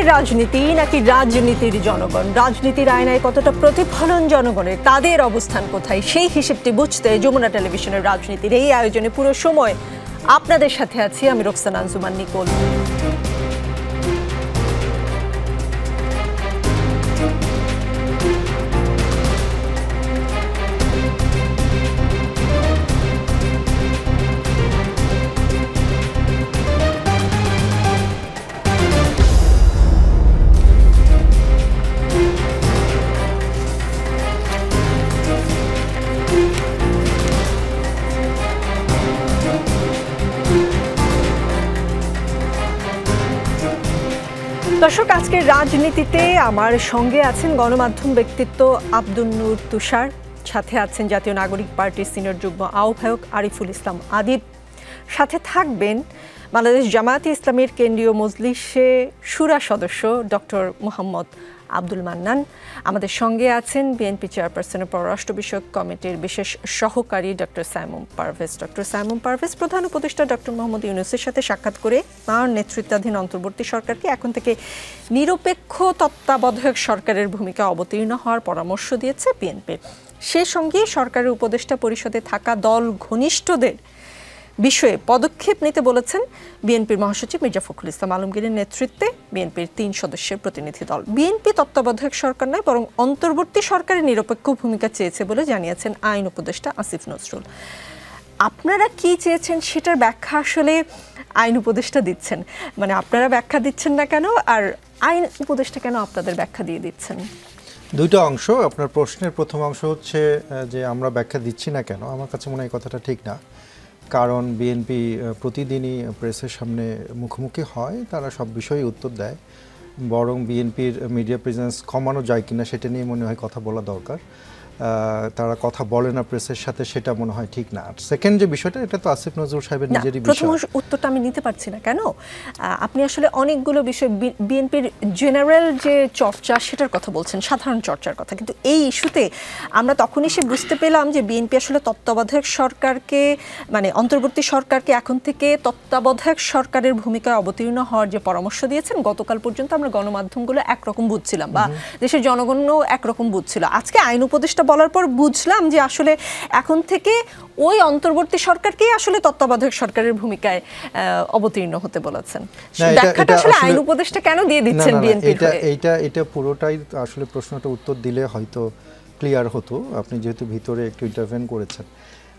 জনগণের রাজনীতি নাকি রাজনীতির জনগণ, রাজনীতির আয়নায় কতটা প্রতিফলন জনগণের, তাদের অবস্থান কোথায়, সেই হিসেবটি বুঝতে যমুনা টেলিভিশনের রাজনীতির এই আয়োজনে পুরো সময় আপনাদের সাথে আছি আমি রোকসানা আঞ্জুমান নিকোল। দর্শক, আজকের রাজনীতিতে আমার সঙ্গে আছেন গণমাধ্যম ব্যক্তিত্ব আব্দুল নূর তুষার, সাথে আছেন জাতীয় নাগরিক পার্টির সিনিয়র যুগ্ম আহ্বায়ক আরিফুল ইসলাম আদিব, সাথে থাকবেন বাংলাদেশ জামায়াতে ইসলামীর কেন্দ্রীয় মজলিসে শুরা সদস্য ডক্টর মোহাম্মদ আব্দুল মান্নান। আমাদের সঙ্গে আছেন বিএনপি চেয়ারপারসনের পররাষ্ট্র বিষয়ক কমিটির বিশেষ সহকারী ডক্টর সাইমুম পারভেজ। ডক্টর সাইমুম পারভেজ প্রধান উপদেষ্টা ডক্টর মোহাম্মদ ইউনূসের সাথে সাক্ষাৎ করে তাঁর নেতৃত্বাধীন অন্তর্বর্তী সরকারকে এখন থেকে নিরপেক্ষ তত্ত্বাবধায়ক সরকারের ভূমিকা অবতীর্ণ হওয়ার পরামর্শ দিয়েছে বিএনপি। সে সঙ্গে সরকারের উপদেষ্টা পরিষদে থাকা দল ঘনিষ্ঠদের বিষয়ে পদক্ষেপ নিতে বলেছেন বিএনপির মহাসচিব মির্জা ফখরুল ইসলাম আলমগীরের নেতৃত্বে বিএনপির 3 সদস্যের প্রতিনিধি দল। বিএনপি তত্ত্বাবধায়ক সরকার নয়, বরং অন্তর্বর্তী সরকারের নিরপেক্ষ ভূমিকা চেয়েছে বলে জানিয়েছেন আইন উপদেষ্টা আসিফ নজরুল। আপনারা কি চেয়েছেন সেটার ব্যাখ্যা আসলে আইন উপদেষ্টা দিচ্ছেন, মানে আপনারা ব্যাখ্যা দিচ্ছেন না কেন, আর আইন উপদেষ্টা কেন আপনাদের ব্যাখ্যা দিয়ে দিচ্ছেন? দুইটা অংশ। আপনার প্রশ্নের প্রথম অংশ হচ্ছে যে আমরা ব্যাখ্যা দিচ্ছি না কেন, আমার কাছে মনে হয় এই কথাটা ঠিক না। কারণ বিএনপি প্রতিদিনই প্রেসের সামনে মুখোমুখি হয়, তারা সব বিষয়ে উত্তর দেয়। বরং বিএনপির মিডিয়া প্রেজেন্স কমানো যায় কিনা সেটা নিয়ে মনে হয় কথা বলা দরকার। তারা কথা বলে না প্রেসের সাথে, সেটা মনে হয় ঠিক না। সেকেন্ড যে বিষয়টা, এটা তো আসিফ নজরুল সাহেবের নিজেরই বিষয়। প্রথম উত্তরটা আমি নিতে পারছি না কেন। আপনি আসলে অনেকগুলো বিষয়, বিএনপির জেনারেল যে চর্চা সেটার কথা বলছেন, সাধারণ চর্চার কথা, কিন্তু এই ইস্যুতে আমরা তখনই সে বুঝতে পেলাম যে বিএনপি আসলে তত্ত্বাবধায়ক সরকারকে, মানে অন্তর্বর্তী সরকারকে এখন থেকে তত্ত্বাবধায়ক সরকারের ভূমিকায় অবতীর্ণ হওয়ার যে পরামর্শ দিয়েছেন, গতকাল পর্যন্ত আমরা গণমাধ্যমগুলো একরকম বুঝছিলাম বা দেশের জনগণও একরকম বুঝছিল। আজকে আইন উপদেষ্টা বলার পর বুঝলাম যে আসলে এখন থেকে ওই অন্তর্বর্তী সরকারকেই আসলে তত্ত্বাবধায়ক সরকারের ভূমিকায় অবতীর্ণ হতে বলেছেন। ব্যাখ্যাটা আসলে আইন উপদেষ্টা কেন দিয়ে দিচ্ছেন বিএনপি? এটা পুরোটাই আসলে প্রশ্নটা উত্তর দিলে হয়তো ক্লিয়ার হতো, আপনি যেহেতু ভিতরে একটু ইন্টারভেন করেছেন।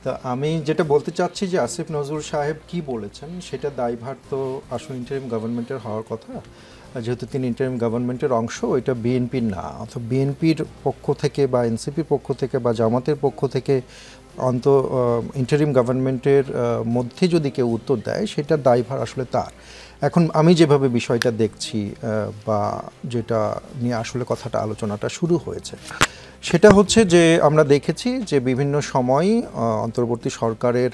তো আমি যেটা বলতে চাচ্ছি যে আসিফ নজরুল সাহেব কি বলেছেন সেটা দায়ভার তো আসলে ইন্টারিম গভর্নমেন্টের হওয়ার কথা। যেহেতু তিনি ইন্টারিম গভর্নমেন্টের অংশ, এটা বিএনপির না। অর্থাৎ বিএনপির পক্ষ থেকে বা এনসিপির পক্ষ থেকে বা জামাতের পক্ষ থেকে ইন্টারিম গভর্নমেন্টের মধ্যে যদি কেউ উত্তর দেয়, সেটার দায়ভার আসলে তার। এখন আমি যেভাবে বিষয়টা দেখছি বা যেটা নিয়ে আসলে কথাটা আলোচনাটা শুরু হয়েছে, সেটা হচ্ছে যে আমরা দেখেছি যে বিভিন্ন সময় অন্তর্বর্তী সরকারের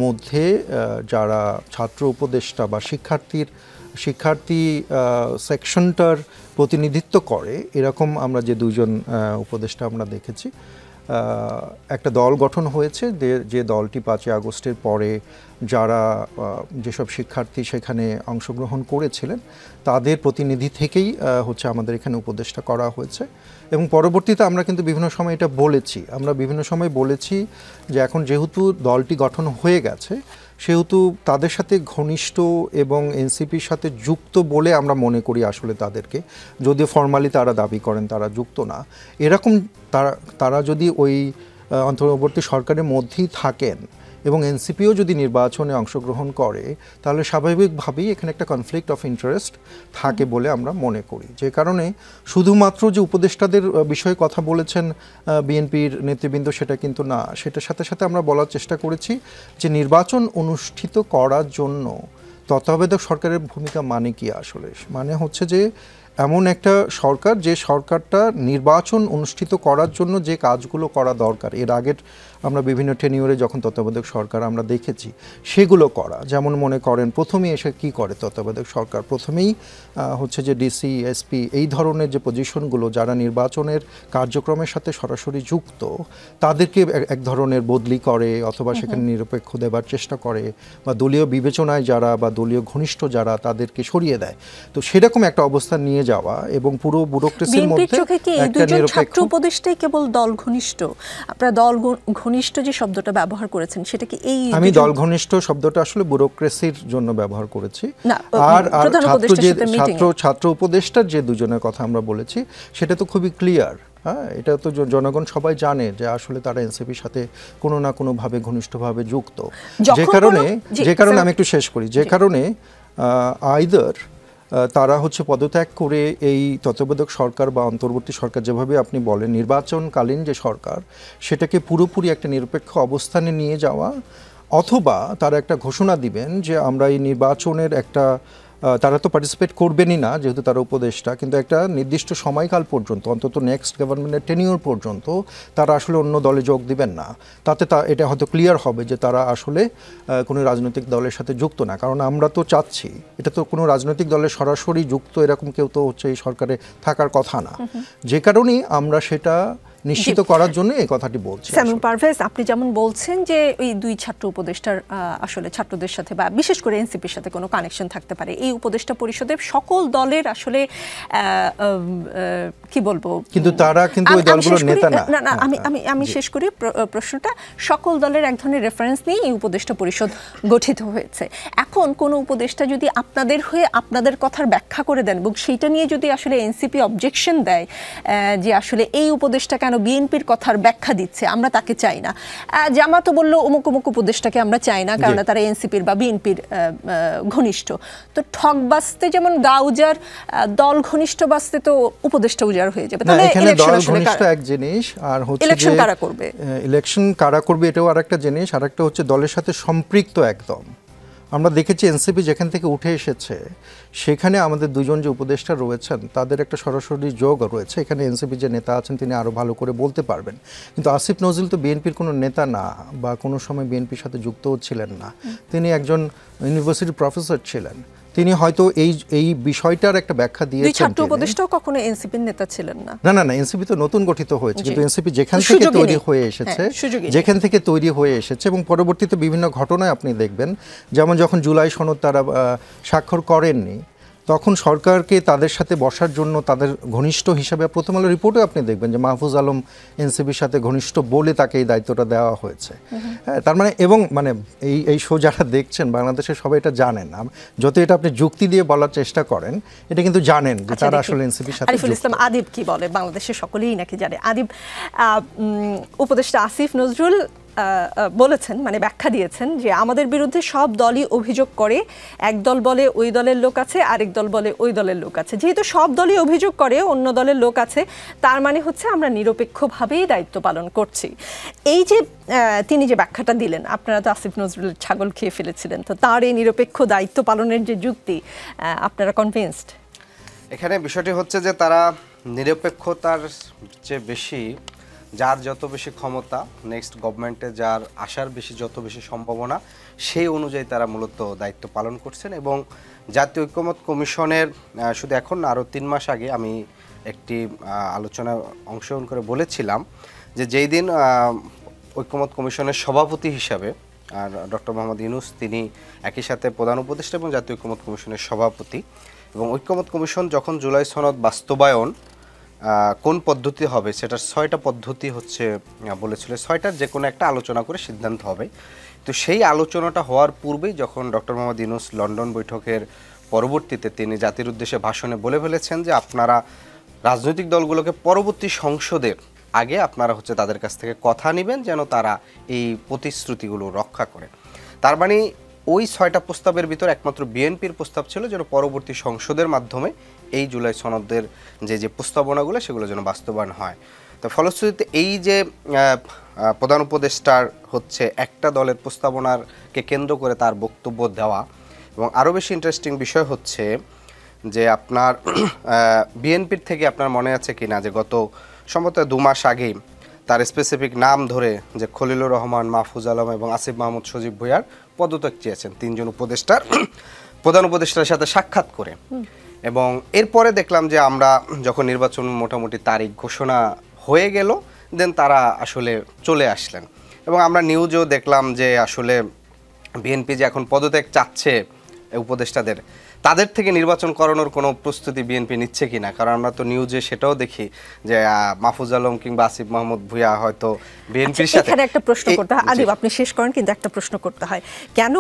মধ্যে যারা ছাত্র উপদেষ্টা বা শিক্ষার্থী সেকশনটার প্রতিনিধিত্ব করে, এরকম আমরা যে দুজন উপদেষ্টা আমরা দেখেছি। একটা দল গঠন হয়েছে, যে দলটি 5ই আগস্টের পরে যারা যেসব শিক্ষার্থী সেখানে অংশগ্রহণ করেছিলেন তাদের প্রতিনিধি থেকেই হচ্ছে আমাদের এখানে উপদেষ্টা করা হয়েছে। এবং পরবর্তীতে আমরা কিন্তু বিভিন্ন সময় এটা বলেছি, যে এখন যেহেতু দলটি গঠন হয়ে গেছে, সেহেতু তাদের সাথে ঘনিষ্ঠ এবং এনসিপির সাথে যুক্ত বলে আমরা মনে করি আসলে তাদেরকে, যদিও ফর্মালি তারা দাবি করেন তারা যুক্ত না। এরকম তারা যদি ওই অন্তর্বর্তী সরকারের মধ্যেই থাকেন এবং এনসিপিও যদি নির্বাচনে অংশগ্রহণ করে, তাহলে স্বাভাবিকভাবেই এখানে একটা কনফ্লিক্ট অফ ইন্টারেস্ট থাকে বলে আমরা মনে করি। যে কারণে শুধুমাত্র যে উপদেষ্টাদের বিষয়ে কথা বলেছেন বিএনপির নেতৃবৃন্দ সেটা কিন্তু না, সেটার সাথে সাথে আমরা বলার চেষ্টা করেছি যে নির্বাচন অনুষ্ঠিত করার জন্য তত্ত্বাবধায়ক সরকারের ভূমিকা মানে কি আসলে, মানে হচ্ছে যে এমন একটা সরকার যে সরকারটা নির্বাচন অনুষ্ঠিত করার জন্য যে কাজগুলো করা দরকার, এর আগের আমরা বিভিন্ন টেনিউরে যখন তত্ত্বাবধায়ক সরকার আমরা দেখেছি সেগুলো করা। যেমন মনে করেন প্রথমেই এসে কি করে তত্ত্বাবধায়ক সরকার, প্রথমেই হচ্ছে যে ডিসি এসপি এই ধরনের যে পজিশনগুলো যারা নির্বাচনের কার্যক্রমের সাথে সরাসরি যুক্ত তাদেরকে এক ধরনের বদলি করে অথবা সেখানে নিরপেক্ষ দেবার চেষ্টা করে, বা দলীয় বিবেচনায় যারা বা দলীয় ঘনিষ্ঠ যারা তাদেরকে সরিয়ে দেয়। তো সেরকম একটা অবস্থান নিয়ে নিয়ে যাওয়া এবং পুরো ব্যুরোক্রেসির মধ্যে একটা নিরপেক্ষ। ছাত্র উপদেষ্টাই কেবল দল ঘনিষ্ঠ, আপনারা দল ঘনিষ্ঠ যে শব্দটা ব্যবহার করেছেন সেটা কি এই? আমি দল ঘনিষ্ঠ শব্দটা আসলে ব্যুরোক্রেসির জন্য ব্যবহার করেছি। আর ছাত্র উপদেষ্টার যে দুজনের কথা আমরা বলেছি সেটা তো খুবই ক্লিয়ার। হ্যাঁ, এটা তো জনগণ সবাই জানে যে আসলে তারা এনসিপির সাথে কোনো না কোনোভাবে ঘনিষ্ঠভাবে যুক্ত। যে কারণে আমি একটু শেষ করি, যে কারণে আইদার তারা হচ্ছে পদত্যাগ করে এই তত্ত্বাবধায়ক সরকার বা অন্তর্বর্তী সরকার যেভাবে আপনি বলেন নির্বাচনকালীন যে সরকার সেটাকে পুরোপুরি একটা নিরপেক্ষ অবস্থানে নিয়ে যাওয়া, অথবা তারা একটা ঘোষণা দিবেন যে আমরা এই নির্বাচনের একটা তারা তো পার্টিসিপেট করবেনই না যেহেতু তারা উপদেষ্টা, কিন্তু একটা নির্দিষ্ট সময়কাল পর্যন্ত অন্তত নেক্সট গভর্নমেন্টের টেনিওর পর্যন্ত তারা আসলে অন্য দলে যোগ দিবেন না। তাতে এটা হয়তো ক্লিয়ার হবে যে তারা আসলে কোনো রাজনৈতিক দলের সাথে যুক্ত না। কারণ আমরা তো চাচ্ছি, এটা তো কোনো রাজনৈতিক দলের সরাসরি যুক্ত এরকম কেউ তো হচ্ছে এই সরকারে থাকার কথা না, যে কারণেই আমরা সেটা নিশ্চিত করার জন্য এই কথাটি বলছি। সামিউল পারভেজ, আপনি যেমন বলছেন যে ওই দুই ছাত্র উপদেষ্টার আসলে ছাত্রদের সাথে বা বিশেষ করে এনসিপির সাথে কোনো কানেকশন থাকতে পারে, এই উপদেষ্টা পরিষদের সকল দলের আসলে কি বলবো, কিন্তু তারা কিন্তু ওই দলগুলোর নেতা না। না, আমি শেষ করি প্রশ্নটা। সকল দলের এক ধরনের রেফারেন্স নিয়ে এই উপদেষ্টা পরিষদ গঠিত হয়েছে। এখন কোনো উপদেষ্টা যদি আপনাদের হয়ে আপনাদের কথার ব্যাখ্যা করে দেন এবং সেইটা নিয়ে যদি আসলে এনসিপি অবজেকশন দেয় যে আসলে এই উপদেষ্টা কেন বিএনপির কথার ব্যাখ্যা দিচ্ছে, আমরা তাকে চাই না, জামাত বলল অমুক অমুক উপদেষ্টাকে আমরা চাই না কারণ তারা এনসিপির বা বিএনপির ঘনিষ্ঠ, তো ঠক বাঁচতে যেমন গা উজার, দল ঘনিষ্ঠ বাঁচতে তো উপদেষ্টা উজার হয়ে যাবে। তাহলে এখানে দল ঘনিষ্ঠ এক জিনিস, আর হচ্ছে ইলেকশন কারা করবে, ইলেকশন কারা করবে এটাও আরেকটা জিনিস, আরেকটা হচ্ছে দলের সাথে সম্পৃক্ত একদম। আমরা দেখেছি এনসিপি যেখান থেকে উঠে এসেছে সেখানে আমাদের দুজন যে উপদেষ্টা রয়েছেন তাদের একটা সরাসরি যোগ রয়েছে। এখানে এনসিপি যে নেতা আছেন তিনি আরও ভালো করে বলতে পারবেন, কিন্তু আসিফ নজরুল তো বিএনপির কোনো নেতা না বা কোনো সময় বিএনপির সাথে যুক্তও ছিলেন না। তিনি একজন ইউনিভার্সিটির প্রফেসর ছিলেন, তিনি হয়তো এই বিষয়টার একটা ব্যাখ্যা দিয়েছেন। ছাত্র উপদেষ্টাও কখনো এনসিপির নেতা ছিলেন না। না, এনসিপি তো নতুন গঠিত হয়েছে, কিন্তু এনসিপি যেখান থেকে তৈরি হয়ে এসেছে এবং পরবর্তীতে বিভিন্ন ঘটনায় আপনি দেখবেন, যেমন যখন জুলাই সনদ তারা স্বাক্ষর করেননি তখন সরকারকে তাদের সাথে বসার জন্য তাদের ঘনিষ্ঠ হিসাবে প্রথম আলো রিপোর্টে আপনি দেখবেন যে মাহফুজ আলম এনসিপির সাথে ঘনিষ্ঠ বলে তাকে এই দায়িত্বটা দেওয়া হয়েছে। তার মানে এবং মানে এই শো যারা দেখছেন বাংলাদেশের সবাই এটা জানেন, যত এটা আপনি যুক্তি দিয়ে বলার চেষ্টা করেন এটা কিন্তু জানেন যে তারা আসলে এনসিপির সাথে। আরিফুল ইসলাম আদিব কি বলে, বাংলাদেশের সকলেই নাকি জানে। আদিব, উপদেষ্টা আসিফ নজরুল বলেছেন, মানে ব্যাখ্যা দিয়েছেন যে আমাদের বিরুদ্ধে সব দলই অভিযোগ করে, এক দল বলে ওই দলের লোক আছে, আরেক দল বলে ওই দলের লোক আছে, যেহেতু সব দলই অভিযোগ করে অন্য দলের লোক আছে তার মানে হচ্ছে আমরা নিরপেক্ষভাবেই দায়িত্ব পালন করছি। এই যে তিনি যে ব্যাখ্যাটা দিলেন, আপনারা তো আসিফ নজরুলের ছাগল খেয়ে ফেলেছিলেন, তো তার এই নিরপেক্ষ দায়িত্ব পালনের যে যুক্তি, আপনারা কনভিন্সড? এখানে বিষয়টি হচ্ছে যে তারা নিরপেক্ষতার চেয়ে বেশি যার যত বেশি ক্ষমতা, নেক্সট গভর্নমেন্টে যার আসার বেশি যত বেশি সম্ভাবনা, সেই অনুযায়ী তারা মূলত দায়িত্ব পালন করছেন। এবং জাতীয় ঐক্যমত্য কমিশনের শুধু এখন না, আরও 3 মাস আগে আমি একটি আলোচনায় অংশগ্রহণ করে বলেছিলাম যে যেই দিন ঐক্যমত্য কমিশনের সভাপতি হিসাবে আর ডক্টর মোহাম্মদ ইউনূস তিনি একই সাথে প্রধান উপদেষ্টা এবং জাতীয় ঐক্যমত্য কমিশনের সভাপতি, এবং ঐক্যমত্য কমিশন যখন জুলাই সনদ বাস্তবায়ন কোন পদ্ধতি হবে সেটার 6টা পদ্ধতি হচ্ছে বলেছিল, 6টার যে কোনো একটা আলোচনা করে সিদ্ধান্ত হবে। তো সেই আলোচনাটা হওয়ার পূর্বেই যখন ডক্টর মোহাম্মদ ইউনূস লন্ডন বৈঠকের পরবর্তীতে তিনি জাতির উদ্দেশ্যে ভাষণে বলে ফেলেছেন যে আপনারা রাজনৈতিক দলগুলোকে পরবর্তী সংসদের আগে আপনারা হচ্ছে তাদের কাছ থেকে কথা নেবেন যেন তারা এই প্রতিশ্রুতিগুলো রক্ষা করে। তার মানে ওই 6টা প্রস্তাবের ভিতর একমাত্র বিএনপির প্রস্তাব ছিল যেন পরবর্তী সংসদের মাধ্যমে এই জুলাই সনদের যে প্রস্তাবনাগুলো সেগুলো যেন বাস্তবায়ন হয়। তো ফলশ্রুতিতে এই যে প্রধান উপদেষ্টার হচ্ছে একটা দলের প্রস্তাবনাকে কেন্দ্র করে তার বক্তব্য দেওয়া, এবং আরও বেশি ইন্টারেস্টিং বিষয় হচ্ছে যে আপনার বিএনপির থেকে আপনার মনে আছে কি না যে গত সম্ভবত 2 মাস আগেই তার স্পেসিফিক নাম ধরে যে খলিলুর রহমান, মাহফুজ আলম এবং আসিফ মাহমুদ সজীব ভুঁইয়ার পদত্যাগ চেয়েছেন 3 জন উপদেষ্টার প্রধান উপদেষ্টার সাথে সাক্ষাৎ করে। এবং এরপরে দেখলাম যে আমরা যখন নির্বাচন মোটামুটি তারিখ ঘোষণা হয়ে গেল দেন তারা আসলে চলে আসলেন, এবং আমরা নিউজেও দেখলাম যে আসলে বিএনপি যে এখন পদত্যাগ চাচ্ছে উপদেষ্টাদের, তাদের থেকে নির্বাচন করানোর কোনো প্রস্তুতি বিএনপি নিচ্ছে কিনা, কারণ আমরা তো নিউজে সেটাও দেখি যে মাহফুজ আলম কিংবা আসিফ মাহমুদ ভুঁইয়া হয়তো বিএনপির সাথে। এখানে একটা প্রশ্ন করতে হয় আদিব, আপনি শেষ করেন, কিন্তু একটা প্রশ্ন করতে হয়, কেন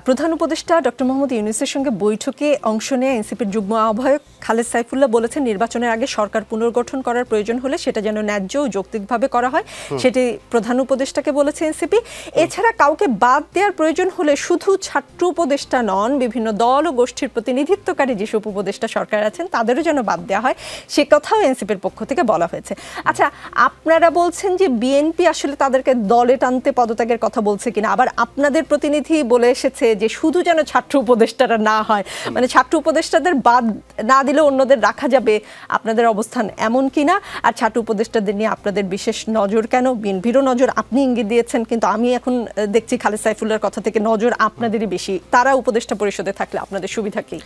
প্রধান উপদেষ্টা ডক্টর মোহাম্মদ ইউনূসের সঙ্গে বৈঠকে অংশ নিয়ে এনসিপির যুগ্ম আহ্বায়ক খালেদ সাইফুল্লাহ বলেছেন নির্বাচনের আগে সরকার পুনর্গঠন করার প্রয়োজন হলে সেটা যেন ন্যায্য ও যৌক্তিকভাবে করা হয়, সেটি প্রধান উপদেষ্টাকে বলেছে এনসিপি। এছাড়া কাউকে বাদ দেওয়ার প্রয়োজন হলে শুধু ছাত্র উপদেষ্টা নন, বিভিন্ন দল ও গোষ্ঠীর প্রতিনিধিত্বকারী যেসব উপদেষ্টা সরকার আছেন তাদেরও যেন বাদ দেওয়া হয়, সে কথাও এনসিপির পক্ষ থেকে বলা হয়েছে। আচ্ছা, আপনারা বলছেন যে বিএনপি আসলে তাদেরকে দলে টানতে পদত্যাগের কথা বলছে কিনা, আবার আপনাদের প্রতিনিধি বলে এসেছে যে শুধু যেন ছাত্র উপদেষ্টারা না হয়, মানে ছাত্র উপদেষ্টাদের বাদ না দিলে অন্যদের রাখা যাবে, আপনাদের অবস্থান এমন কিনা? আর ছাত্র উপদেষ্টাদের নিয়ে আপনাদের বিশেষ নজর কেন? বিএনপিরও নজর আপনি ইঙ্গিত দিয়েছেন, কিন্তু আমি এখন দেখছি খালেদ সাইফুল্লাহর কথা থেকে নজর আপনাদেরই বেশি। তারা উপদেষ্টা পরিষদে থাকলে আপনাদের সুবিধা কি?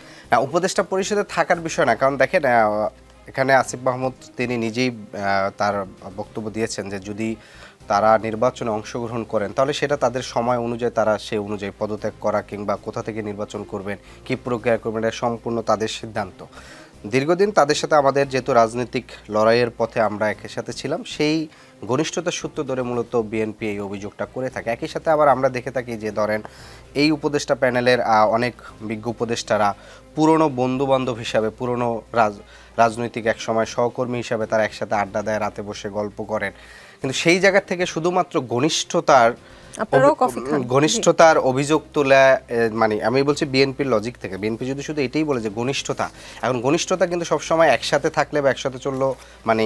উপদেষ্টা পরিষদে থাকার বিষয় না, কারণ দেখেন এখানে আসিফ মাহমুদ তিনি নিজেই তার বক্তব্য দিয়েছেন যে যদি তারা নির্বাচনে অংশগ্রহণ করেন তাহলে সেটা তাদের সময় অনুযায়ী তারা সেই অনুযায়ী পদত্যাগ করা কিংবা কোথা থেকে নির্বাচন করবেন, কী প্রক্রিয়া করবেন, এটা সম্পূর্ণ তাদের সিদ্ধান্ত। দীর্ঘদিন তাদের সাথে আমাদের যেহেতু রাজনৈতিক লড়াইয়ের পথে আমরা একই সাথে ছিলাম, সেই ঘনিষ্ঠতার সূত্র ধরে মূলত বিএনপি এই অভিযোগটা করে থাকে। একই সাথে আবার আমরা দেখে থাকি যে ধরেন এই উপদেষ্টা প্যানেলের অনেক বিজ্ঞ উপদেষ্টারা পুরনো বন্ধুবান্ধব হিসাবে, পুরনো রাজনৈতিক এক সময় সহকর্মী হিসাবে তারা একসাথে আড্ডা দেয়, রাতে বসে গল্প করেন, কিন্তু সেই জায়গা থেকে শুধুমাত্র ঘনিষ্ঠতার অভিযোগ তোলা, মানে আমি বলছি বিএনপির লজিক থেকে, বিএনপি যদি শুধু এটাই বলে যে ঘনিষ্ঠতা, এখন ঘনিষ্ঠতা কিন্তু সবসময় একসাথে থাকলে বা একসাথে চললো মানে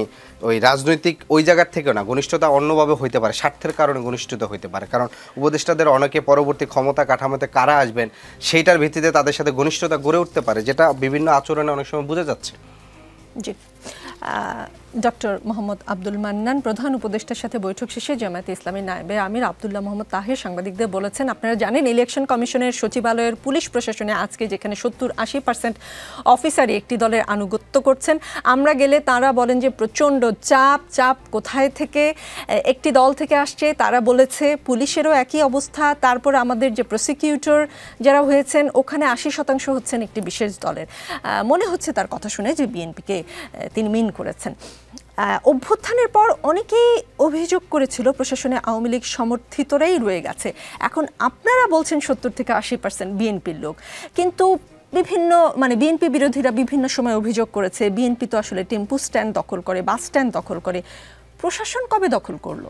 ওই রাজনৈতিক ওই জায়গার থেকেও না, ঘনিষ্ঠতা অন্যভাবে হইতে পারে, স্বার্থের কারণে ঘনিষ্ঠতা হইতে পারে, কারণ উপদেষ্টাদের অনেকে পরবর্তী ক্ষমতা কাঠামোতে কারা আসবেন সেইটার ভিত্তিতে তাদের সাথে ঘনিষ্ঠতা গড়ে উঠতে পারে, যেটা বিভিন্ন আচরণে অনেক সময় বোঝা যাচ্ছে। জি, ডক্টর মোহাম্মদ আব্দুল মান্নান প্রধান উপদেষ্টার সাথে বৈঠক শেষে জামায়াতে ইসলামীর নায়েবে আমির আব্দুল্লাহ মোহাম্মদ তাহের সাংবাদিকদের বলেছেন, আপনারা জানেন ইলেকশন কমিশনের সচিবালয়ের পুলিশ প্রশাসনে আজকে যেখানে 70-80% অফিসারই একটি দলের আনুগত্য করছেন, আমরা গেলে তারা বলেন যে প্রচণ্ড চাপ কোথায় থেকে, একটি দল থেকে আসছে, তারা বলেছে পুলিশেরও একই অবস্থা, তারপর আমাদের যে প্রসিকিউটর যারা হয়েছেন ওখানে 80% হচ্ছেন একটি বিশেষ দলের। মনে হচ্ছে তার কথা শুনে যে বিএনপিকে তিনি মিন করেছেন। অভ্যুত্থানের পর অনেকেই অভিযোগ করেছিল প্রশাসনে আওয়ামী লীগ সমর্থিতরাই রয়ে গেছে, এখন আপনারা বলছেন 70-80% বিএনপির লোক, কিন্তু বিভিন্ন মানে বিএনপি বিরোধীরা বিভিন্ন সময় অভিযোগ করেছে বিএনপি তো আসলে টেম্পু স্ট্যান্ড দখল করে, বাস স্ট্যান্ড দখল করে, প্রশাসন কবে দখল করলো?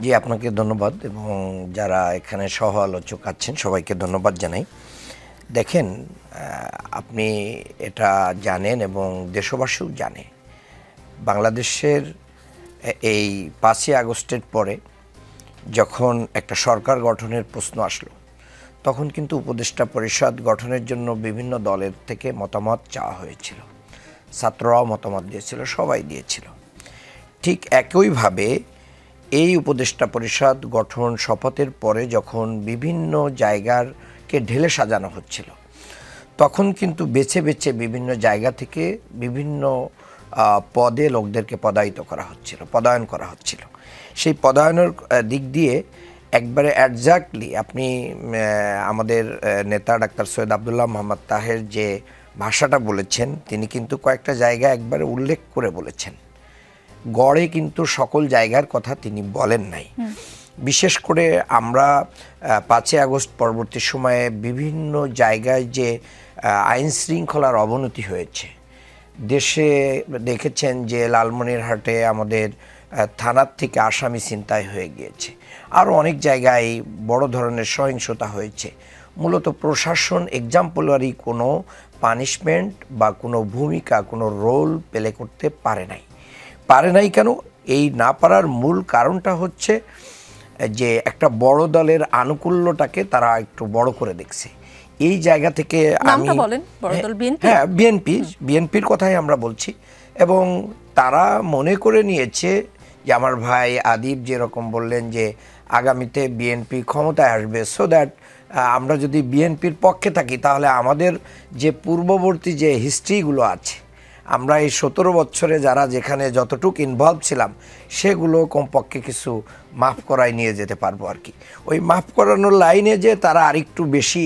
জি, আপনাকে ধন্যবাদ এবং যারা এখানে সহ আলোচক আছেন সবাইকে ধন্যবাদ জানাই। দেখেন, আপনি এটা জানেন এবং দেশবাসীও জানে, বাংলাদেশের এই 5ই আগস্টের পরে যখন একটা সরকার গঠনের প্রশ্ন আসলো তখন কিন্তু উপদেষ্টা পরিষদ গঠনের জন্য বিভিন্ন দলের থেকে মতামত চাওয়া হয়েছিল, ছাত্ররাও মতামত দিয়েছিল, সবাই দিয়েছিল। ঠিক একইভাবে এই উপদেষ্টা পরিষদ গঠন শপথের পরে যখন বিভিন্ন জায়গাকে ঢেলে সাজানো হচ্ছিল তখন কিন্তু বেছে বেছে বিভিন্ন জায়গা থেকে বিভিন্ন পদে লোকদেরকে পদায়ন করা হচ্ছিল। সেই পদায়নের দিক দিয়ে একবারে একজাক্টলি আপনি আমাদের নেতা ডাক্তার সৈয়দ আব্দুল্লাহ মোহাম্মদ তাহের যে ভাষাটা বলেছেন তিনি কিন্তু কয়েকটা জায়গা একবারে উল্লেখ করে বলেছেন, গড়ে কিন্তু সকল জায়গার কথা তিনি বলেন নাই। বিশেষ করে আমরা 5ই আগস্ট পরবর্তী সময়ে বিভিন্ন জায়গায় যে আইন শৃঙ্খলার অবনতি হয়েছে, দেশে দেখেছেন যে লালমনিরহাটে আমাদের থানার থেকে আসামি ছিনতাই হয়ে গিয়েছে, আরও অনেক জায়গায় বড় ধরনের সহিংসতা হয়েছে। মূলত প্রশাসন এক্সাম্পলারি কোনো পানিশমেন্ট বা কোনো ভূমিকা, কোনো রোল প্লে করতে পারে নাই। কেন? এই না পারার মূল কারণটা হচ্ছে যে একটা বড় দলের আনুকূল্যটাকে তারা একটু বড় করে দেখছে। এই জায়গা থেকে বিএনপির কথাই আমরা বলছি, এবং তারা মনে করে নিয়েছে যে আমার ভাই আদিব যেরকম বললেন যে আগামীতে বিএনপি ক্ষমতায় আসবে, সো দ্যাট আমরা যদি বিএনপির পক্ষে থাকি তাহলে আমাদের যে পূর্ববর্তী যে হিস্ট্রিগুলো আছে, আমরা এই 17 বছরে যারা যেখানে যতটুকু ইনভলভ ছিলাম সেগুলো কমপক্ষে কিছু মাফ করায় নিয়ে যেতে পারবো আর কি। ওই মাফ করানোর লাইনে যে তারা আরেকটু বেশি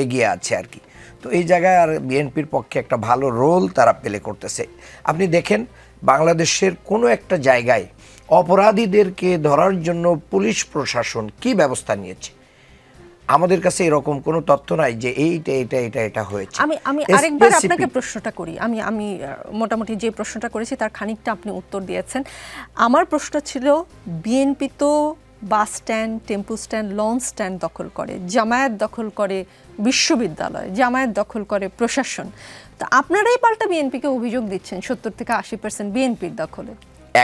এগিয়ে আছে আর কি। তো এই জায়গায় আর বিএনপির পক্ষে একটা ভালো রোল তারা প্লে করতেছে। আপনি দেখেন বাংলাদেশের কোনো একটা জায়গায় অপরাধীদেরকে ধরার জন্য পুলিশ প্রশাসন কি ব্যবস্থা নিয়েছে, আমাদের কাছে এরকম কোনো তথ্য নাই যে এটা হয়েছে। আমি আরেকবার আপনাকে প্রশ্নটা করি, আমি মোটামুটি যে প্রশ্নটা করেছি তার খানিকটা আপনি উত্তর দিয়েছেন। আমার প্রশ্ন ছিল, বিএনপি তো bus stand, tempo stand, launch stand দখল করে, জামায়াত দখল করে বিশ্ববিদ্যালয়, জামায়াত দখল করে প্রশাসন। তো আপনারাই পাল্টা বিএনপিকে অভিযোগ দিচ্ছেন 70 থেকে 80% বিএনপির দখলে।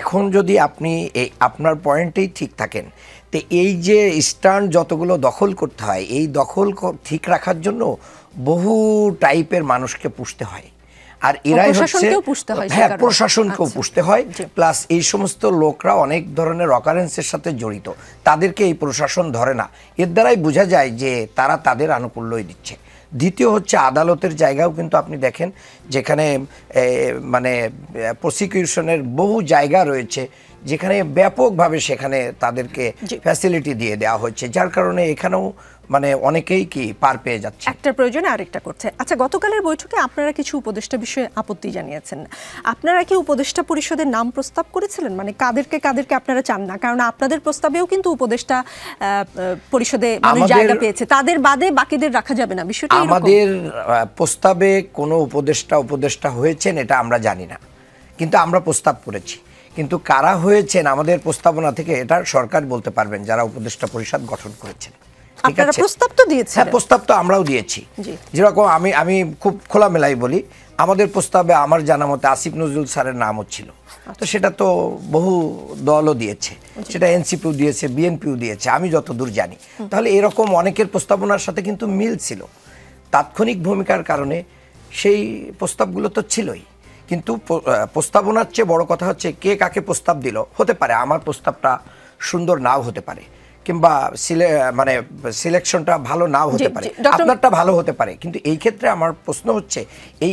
এখন যদি আপনি আপনার পয়েন্টেই ঠিক থাকেন, তো এই যে স্ট্যান্ড যতগুলো দখল করতে হয়, এই দখল ঠিক রাখার জন্য বহু টাইপের মানুষকে পুষতে হয়, আর এরাই হচ্ছে হ্যাঁ প্রশাসনকেও পুষতে হয়, প্লাস এই সমস্ত লোকরা অনেক ধরনের অকারেন্সের সাথে জড়িত, তাদেরকে এই প্রশাসন ধরে না। এর দ্বারাই বোঝা যায় যে তারা তাদের আনুকূল্যই দিচ্ছে। দ্বিতীয় হচ্ছে আদালতের জায়গাও কিন্তু আপনি দেখেন যেখানে মানে প্রসিকিউশনের বহু জায়গা রয়েছে যেখানে ব্যাপকভাবে সেখানে তাদেরকে ফ্যাসিলিটি দিয়ে দেওয়া হচ্ছে, যার কারণে এখানেও মানে অনেকেই কি পার পেয়ে যাচ্ছে, একটার প্রয়োজনে আরেকটা করছে। আচ্ছা, গতকালের বৈঠকে আপনারা কিছু উপদেষ্টা বিষয়ে আপত্তি জানিয়েছেন। আপনারা কি উপদেষ্টা পরিষদের নাম প্রস্তাব করেছিলেন? মানে কাদেরকে আপনারা চান না? কারণ আপনাদের প্রস্তাবেও কিন্তু উপদেষ্টা পরিষদে জায়গা পেয়েছে, তাদের বাদে বাকিদের রাখা যাবে না, বিষয়টা আমাদের প্রস্তাবে কোনো উপদেষ্টা হয়েছেন এটা আমরা জানি না, কিন্তু আমরা প্রস্তাব করেছি। কিন্তু কারা হয়েছেন আমাদের প্রস্তাবনা থেকে এটা সরকার বলতে পারবেন, যারা উপদেষ্টা পরিষদ গঠন করেছেন। প্রস্তাব তো দিয়েছেন? হ্যাঁ, প্রস্তাব তো আমরাও দিয়েছি। যেরকম আমি খুব খোলামেলাই বলি, আমাদের প্রস্তাবে আমার জানা মতে আসিফ নজরুল স্যারের নামও ছিল। তো সেটা তো বহু দলও দিয়েছে, সেটা এনসিপিও দিয়েছে, বিএনপিও দিয়েছে, আমি যতদূর জানি। তাহলে এরকম অনেকের প্রস্তাবনার সাথে কিন্তু মিল ছিল। তাৎক্ষণিক ভূমিকার কারণে সেই প্রস্তাবগুলো তো ছিলই, কিন্তু প্রস্তাবনার চেয়ে বড় কথা হচ্ছে কে কাকে প্রস্তাব দিল। হতে পারে আমার প্রস্তাবটা সুন্দর নাও হতে পারে, কিংবা মানে সিলেকশনটা ভালো নাও হতে পারে, আপনারটা ভালো হতে পারে, কিন্তু এই ক্ষেত্রে আমার প্রশ্ন হচ্ছে এই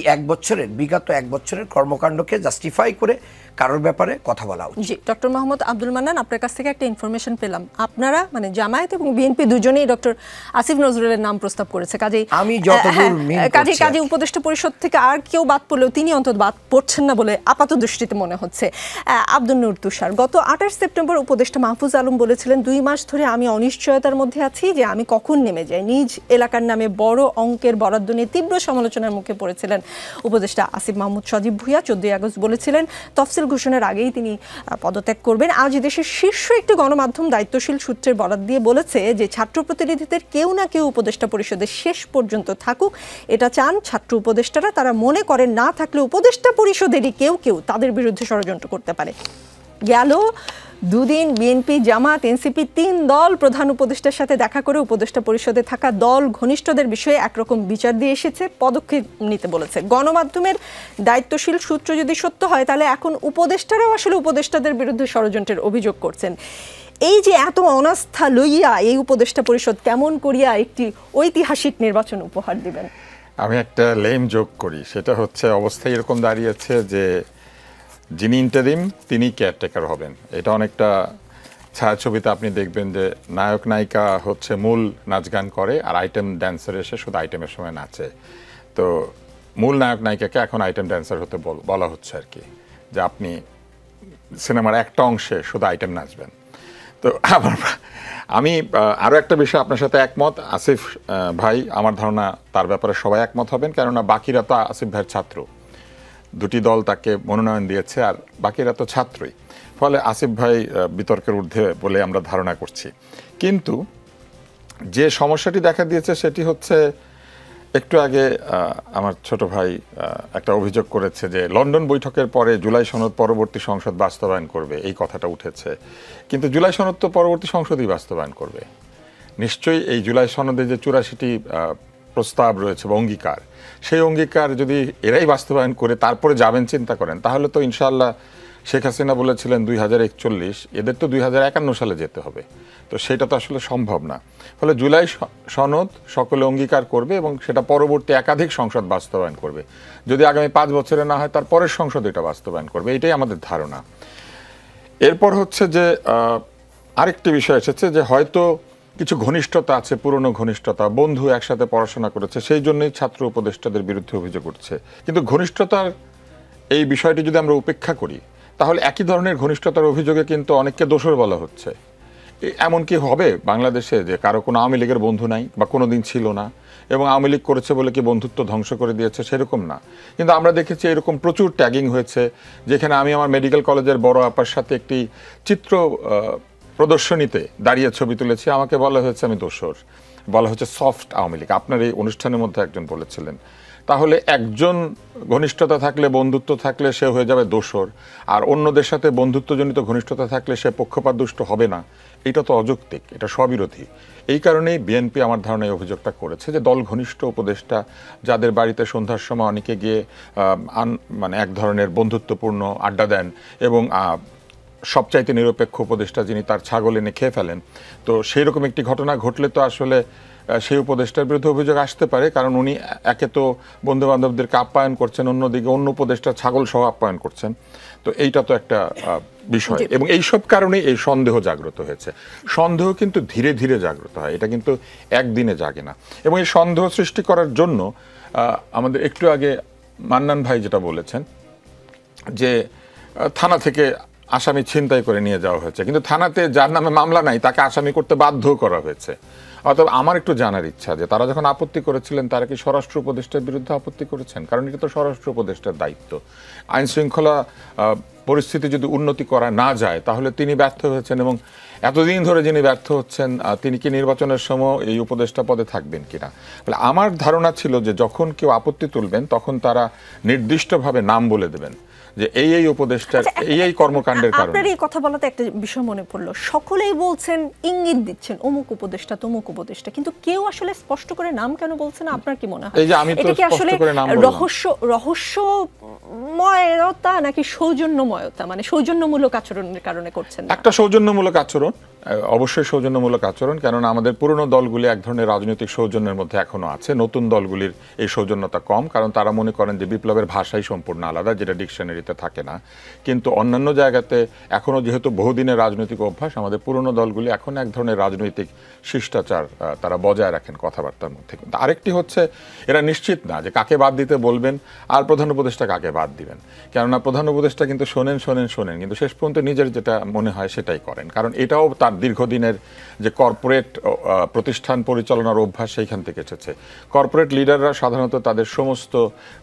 বিগত এক বছরের কর্মকাণ্ডকে জাস্টিফাই করে কারোর ব্যাপারে কথা বলা উচিত। জি, ডক্টর মোহাম্মদ আব্দুল মান্নান, আপনার কাছ থেকে একটা ইনফরমেশন পেলাম, আপনারা মানে জামায়াত এবং বিএনপি দুজনেই ডক্টর আসিফ নজরুলের নাম প্রস্তাব করেছে। কাজেই আমি যতদূর কাজেই উপদেষ্টা পরিষদ থেকে আর কেউ বাদ পড়লেও তিনি অন্তত বাদ পড়ছেন না বলে আপাত দৃষ্টিতে মনে হচ্ছে। আব্দুল নূর তুষার, গত 28 সেপ্টেম্বর উপদেষ্টা মাহফুজ আলম বলেছিলেন, 2 মাস ধরে আমি অনিশ্চয়তার মধ্যে আছি যে আমি কখন নেমে যাই। নিজ এলাকার নামে বড় অঙ্কের বরাদ্দ নিয়ে তীব্র সমালোচনার মুখে পড়েছিলেন উপদেষ্টা আসিফ মাহমুদ সজীব ভুঁইয়া। 14 আগস্ট বলেছিলেন তফসিল ঘোষণার আগেই তিনি পদত্যাগ করবেন। আজ দেশের শীর্ষ একটি গণমাধ্যম দায়িত্বশীল সূত্রের বরাত দিয়ে বলেছে যে ছাত্র প্রতিনিধিদের কেউ না কেউ উপদেষ্টা পরিষদের শেষ পর্যন্ত থাকুক, এটা চান ছাত্র উপদেষ্টারা। তারা মনে করেন না থাকলে উপদেষ্টা পরিষদেরই কেউ তাদের বিরুদ্ধে ষড়যন্ত্র করতে পারে। গেল দুদিন বিএনপি, জামাত, এনসিপি 3 দল প্রধান উপদেষ্টার সাথে দেখা করে উপদেষ্টা পরিষদে থাকা দল ঘনিষ্ঠদের বিষয়ে একরকম বিচার দিয়ে এসেছে, পদক্ষেপ নিতে বলেছে। গণমাধ্যমের দায়িত্বশীল সূত্র যদি সত্য হয়, তাহলে এখন উপদেষ্টারাও আসলে উপদেষ্টাদের বিরুদ্ধে ষড়যন্ত্রের অভিযোগ করছেন। এই যে এত অনাস্থা লইয়া এই উপদেষ্টা পরিষদ কেমন করিয়া একটি ঐতিহাসিক নির্বাচন উপহার দিবেন? আমি একটা লেম যোগ করি, সেটা হচ্ছে অবস্থা এরকম দাঁড়িয়েছে যে যিনি ইন্টারিম তিনি কেয়ারটেকার হবেন। এটা অনেকটা ছায়াছবিতে আপনি দেখবেন যে নায়ক নায়িকা হচ্ছে মূল নাচ গান করে আর আইটেম ড্যান্সার এসে শুধু আইটেমের সময় নাচে। তো মূল নায়ক নায়িকাকে এখন আইটেম ড্যান্সার হতে বলা হচ্ছে আর কি, যে আপনি সিনেমার একটা অংশে শুধু আইটেম নাচবেন। তো আমি আরও একটা বিষয় আপনার সাথে একমত, আসিফ ভাই আমার ধারণা তার ব্যাপারে সবাই একমত হবেন, কেননা বাকিরা তো আসিফ ভাইয়ের ছাত্র, 2টি দল তাকে মনোনয়ন দিয়েছে আর বাকিরা তো ছাত্রই, ফলে আসিফ ভাই বিতর্কের ঊর্ধ্বে বলে আমরা ধারণা করছি। কিন্তু যে সমস্যাটি দেখা দিয়েছে সেটি হচ্ছে, একটু আগে আমার ছোট ভাই একটা অভিযোগ করেছে যে লন্ডন বৈঠকের পরে জুলাই সনদ পরবর্তী সংসদ বাস্তবায়ন করবে, এই কথাটা উঠেছে। কিন্তু জুলাই সনদ তো পরবর্তী সংসদই বাস্তবায়ন করবে নিশ্চয়ই। এই জুলাই সনদে যে 84টি প্রস্তাব রয়েছে বা অঙ্গীকার, সেই অঙ্গীকার যদি এরাই বাস্তবায়ন করে তারপরে যাবেন চিন্তা করেন, তাহলে তো ইনশাআল্লাহ শেখ হাসিনা বলেছিলেন 2041, এদের তো 2051 সালে যেতে হবে, তো সেটা তো আসলে সম্ভব না। ফলে জুলাই সনদ সকলে অঙ্গীকার করবে এবং সেটা পরবর্তী একাধিক সংসদ বাস্তবায়ন করবে। যদি আগামী 5 বছরে না হয় তার পরের সংসদ এটা বাস্তবায়ন করবে, এটাই আমাদের ধারণা। এরপর হচ্ছে যে আরেকটি বিষয় এসেছে যে হয়তো কিছু ঘনিষ্ঠতা আছে, পুরনো ঘনিষ্ঠতা, বন্ধু একসাথে পড়াশোনা করেছে, সেই জন্যই ছাত্র উপদেষ্টাদের বিরুদ্ধে অভিযোগ উঠছে। কিন্তু ঘনিষ্ঠতার এই বিষয়টি যদি আমরা উপেক্ষা করি, তাহলে একই ধরনের ঘনিষ্ঠতার অভিযোগে কিন্তু অনেককে দোষর বলা হচ্ছে। এমন কি হবে বাংলাদেশে যে কারো কোনো আওয়ামী লীগের বন্ধু নাই বা কোনো দিন ছিল না, এবং আওয়ামী লীগ করেছে বলে কি বন্ধুত্ব ধ্বংস করে দিয়েছে? সেরকম না। কিন্তু আমরা দেখেছি এরকম প্রচুর ট্যাগিং হয়েছে, যেখানে আমি আমার মেডিকেল কলেজের বড় আপার সাথে একটি চিত্র প্রদর্শনীতে দাঁড়িয়ে ছবি তুলেছি, আমাকে বলা হয়েছে আমি দোষর, বলা হচ্ছে সফট আওয়ামী লীগ। আপনার এই অনুষ্ঠানের মধ্যে একজন বলেছিলেন। তাহলে একজন ঘনিষ্ঠতা থাকলে, বন্ধুত্ব থাকলে সে হয়ে যাবে দোষর, আর অন্যদের সাথে বন্ধুত্বজনিত ঘনিষ্ঠতা থাকলে সে পক্ষপাতদুষ্ট হবে না? এটা তো অযৌক্তিক, এটা স্ববিরোধী। এই কারণেই বিএনপি আমার ধারণায় অভিযোগটা করেছে যে দল ঘনিষ্ঠ উপদেষ্টা, যাদের বাড়িতে সন্ধ্যার সময় অনেকে গিয়ে মানে এক ধরনের বন্ধুত্বপূর্ণ আড্ডা দেন, এবং সবচাইতে নিরপেক্ষ উপদেষ্টা যিনি তার ছাগল এনে খেয়ে ফেলেন, তো সেই রকম একটি ঘটনা ঘটলে তো আসলে সেই উপদেষ্টার বিরুদ্ধে অভিযোগ আসতে পারে। কারণ উনি একে তো বন্ধু বান্ধবদেরকে আপ্যায়ন করছেন, অন্যদিকে অন্য উপদেষ্টা ছাগল সহ আপ্যায়ন করছেন। তো এইটা তো একটা বিষয়, এবং এইসব কারণে এই সন্দেহ জাগ্রত হয়েছে। সন্দেহ কিন্তু ধীরে ধীরে জাগ্রত হয়, এটা কিন্তু একদিনে জাগে না। এবং এই সন্দেহ সৃষ্টি করার জন্য আমাদের একটু আগে মান্নান ভাই যেটা বলেছেন যে থানা থেকে আসামি ছিনতাই করে নিয়ে যাওয়া হয়েছে, কিন্তু থানাতে যার নামে মামলা নাই তাকে আসামি করতে বাধ্য করা হয়েছে। অতএব আমার একটু জানার ইচ্ছা যে তারা যখন আপত্তি করেছিলেন, তারা কি স্বরাষ্ট্র উপদেষ্টার বিরুদ্ধে আপত্তি করেছেন? কারণ এটা তো স্বরাষ্ট্র উপদেষ্টার দায়িত্ব। আইন শৃঙ্খলা পরিস্থিতি যদি উন্নতি করা না যায়, তাহলে তিনি ব্যর্থ হয়েছেন, এবং এতদিন ধরে যিনি ব্যর্থ হচ্ছেন তিনি কি নির্বাচনের সময় এই উপদেষ্টা পদে থাকবেন কিনা? বলে আমার ধারণা ছিল যে যখন কেউ আপত্তি তুলবেন তখন তারা নির্দিষ্টভাবে নাম বলে দেবেন যে এই উপদেষ্টার এই কর্মকাণ্ডের কারণে। আপনার এই কথা বলাতে একটা বিষয় মনে পড়লো, সকলেই বলছেন, ইঙ্গিত দিচ্ছেন অমুক উপদেষ্টা তমুক উপদেষ্টা, কিন্তু কেউ আসলে স্পষ্ট করে নাম কেন বলছে না? আপনার কি মনে হয় এটা কি আসলে রহস্যময়তা নাকি সৌজন্যময়তা, মানে সৌজন্যমূলক আচরণের কারণে করছেন? একটা সৌজন্যমূলক আচরণ, অবশ্যই সৌজন্যমূলক আচরণ, কেননা আমাদের পুরনো দলগুলি এক ধরনের রাজনৈতিক সৌজন্যের মধ্যে এখনো আছে। নতুন দলগুলির এই সৌজন্যতা কম, কারণ তারা মনে করেন যে বিপ্লবের ভাষাই সম্পূর্ণ আলাদা, যেটা ডিকশনারিতে থাকে না। কিন্তু অন্যান্য জায়গাতে এখনো যেহেতু বহুদিনের রাজনৈতিক অভ্যাস, আমাদের পুরনো দলগুলি এখন এক ধরনের রাজনৈতিক শিষ্টাচার তারা বজায় রাখেন কথাবার্তার মধ্যে। কিন্তু আরেকটি হচ্ছে, এরা নিশ্চিত না যে কাকে বাদ দিতে বলবেন আর প্রধান উপদেষ্টা কাকে বাদ দিবেন, কেননা প্রধান উপদেষ্টা কিন্তু শোনেন, কিন্তু শেষ পর্যন্ত নিজের যেটা মনে হয় সেটাই করেন। কারণ এটাও তার দীর্ঘদিনের যে কর্পোরেট প্রতিষ্ঠান পরিচালনার অভ্যাস, সেইখান থেকে এসেছে। কর্পোরেট লিডাররা সাধারণত তাদের সমস্ত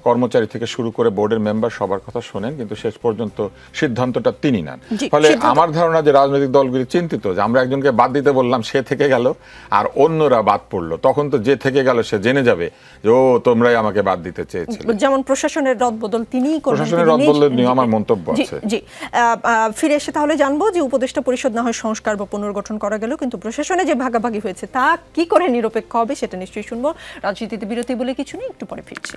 কর্মচারী থেকে শুরু করে বোর্ডের মেম্বার সবার কথা শোনেন, কিন্তু শেষ পর্যন্ত সিদ্ধান্তটা তিনি নেন। ফলে আমার ধারণা যে রাজনৈতিক দলগুলি চিন্তিত যে আমরা একজনকে বাদ দিতে বললাম, সে থেকে গেল, আর অন্যরা বাদ পড়লো, তখন তো যে থেকে গেল সে জেনে যাবে যে ও তোমরাই আমাকে বাদ দিতে চেয়েছিলে। যেমন প্রশাসনের রদবদল তিনিই করবেন, প্রশাসনের রদবদল নিয়ে আমার মন্তব্য আছে। জি, ফিরে এসে তাহলে জানবো যে উপদেষ্টা পরিষদ না হয় সংস্কার বা পুনর্গঠন করা গেল, কিন্তু প্রশাসনে যে ভাগাভাগি হয়েছে তা কি করে নিরপেক্ষ হবে সেটা নিশ্চয়ই শুনবো। রাজনীতিতে বিরতি বলে কিছু নেই, একটু পরে ফিরছি।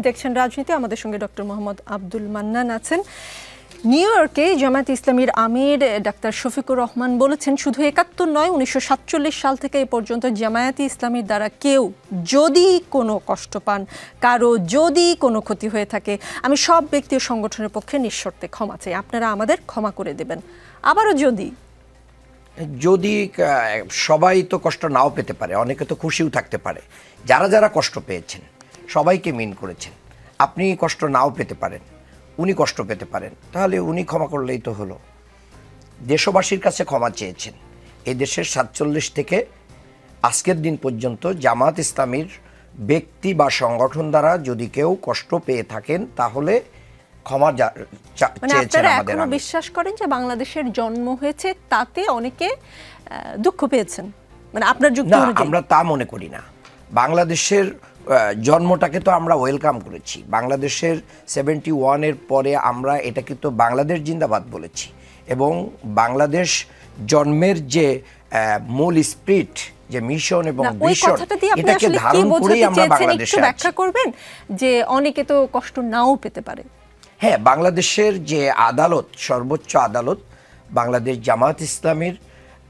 দেখছেন রাজনীতি, আমাদের সঙ্গে ডক্টর মোহাম্মদ আব্দুল মান্নান আছেন। নিউ ইয়র্কে জামায়াত ইসলামীর আমির ডাক্তার শফিকুর রহমান বলেছেন, শুধু ৭১ নয়, ১৯৪৭ সাল থেকে এ পর্যন্ত জামায়াত ইসলামীর দ্বারা কেউ যদি কোনো কষ্ট পান, কারো যদি কোনো ক্ষতি হয়ে থাকে, আমি সব ব্যক্তি ও সংগঠনের পক্ষে নিঃশর্তে ক্ষমা চাই, আপনারা আমাদের ক্ষমা করে দেবেন। আবারও যদি সবাই তো কষ্ট নাও পেতে পারে, অনেকে তো খুশিও থাকতে পারে। যারা যারা কষ্ট পেয়েছেন সবাইকে মিন করেছেন। আপনি কষ্ট নাও পেতে পারেন, উনি কষ্ট পেতে পারেন, তাহলে উনি ক্ষমা করলেই তো হলো। দেশবাসীর কাছে ক্ষমা চেয়েছেন। এই দেশের ৪৭ থেকে আজকের দিন পর্যন্ত জামায়াত ইসলামীর ব্যক্তি বা সংগঠন দ্বারা যদি কেউ কষ্ট পেয়ে থাকেন, তাহলে ক্ষমা চেয়েছেন আমাদের। এখনো বিশ্বাস করেন যে বাংলাদেশের জন্ম হয়েছে তাতে অনেকে দুঃখ পেয়েছেন? মানে আপনার যুক্তি অনুযায়ী? আমরা তা মনে করি না। বাংলাদেশের জন্মটাকে তো আমরা ওয়েলকাম করেছি। বাংলাদেশের 71-এর পরে আমরা এটাকে তো বাংলাদেশ জিন্দাবাদ বলেছি, এবং বাংলাদেশ জন্মের যে মূল স্পিরিট, যে মিশন এবং ভিশন, এটাকে ধারণ করেই আমরা বাংলাদেশে আছি। ব্যাখ্যা করবেন যে অনেকে তো কষ্ট নাও পেতে পারে। হ্যাঁ, বাংলাদেশের যে আদালত, সর্বোচ্চ আদালত, বাংলাদেশ জামায়াত ইসলামীর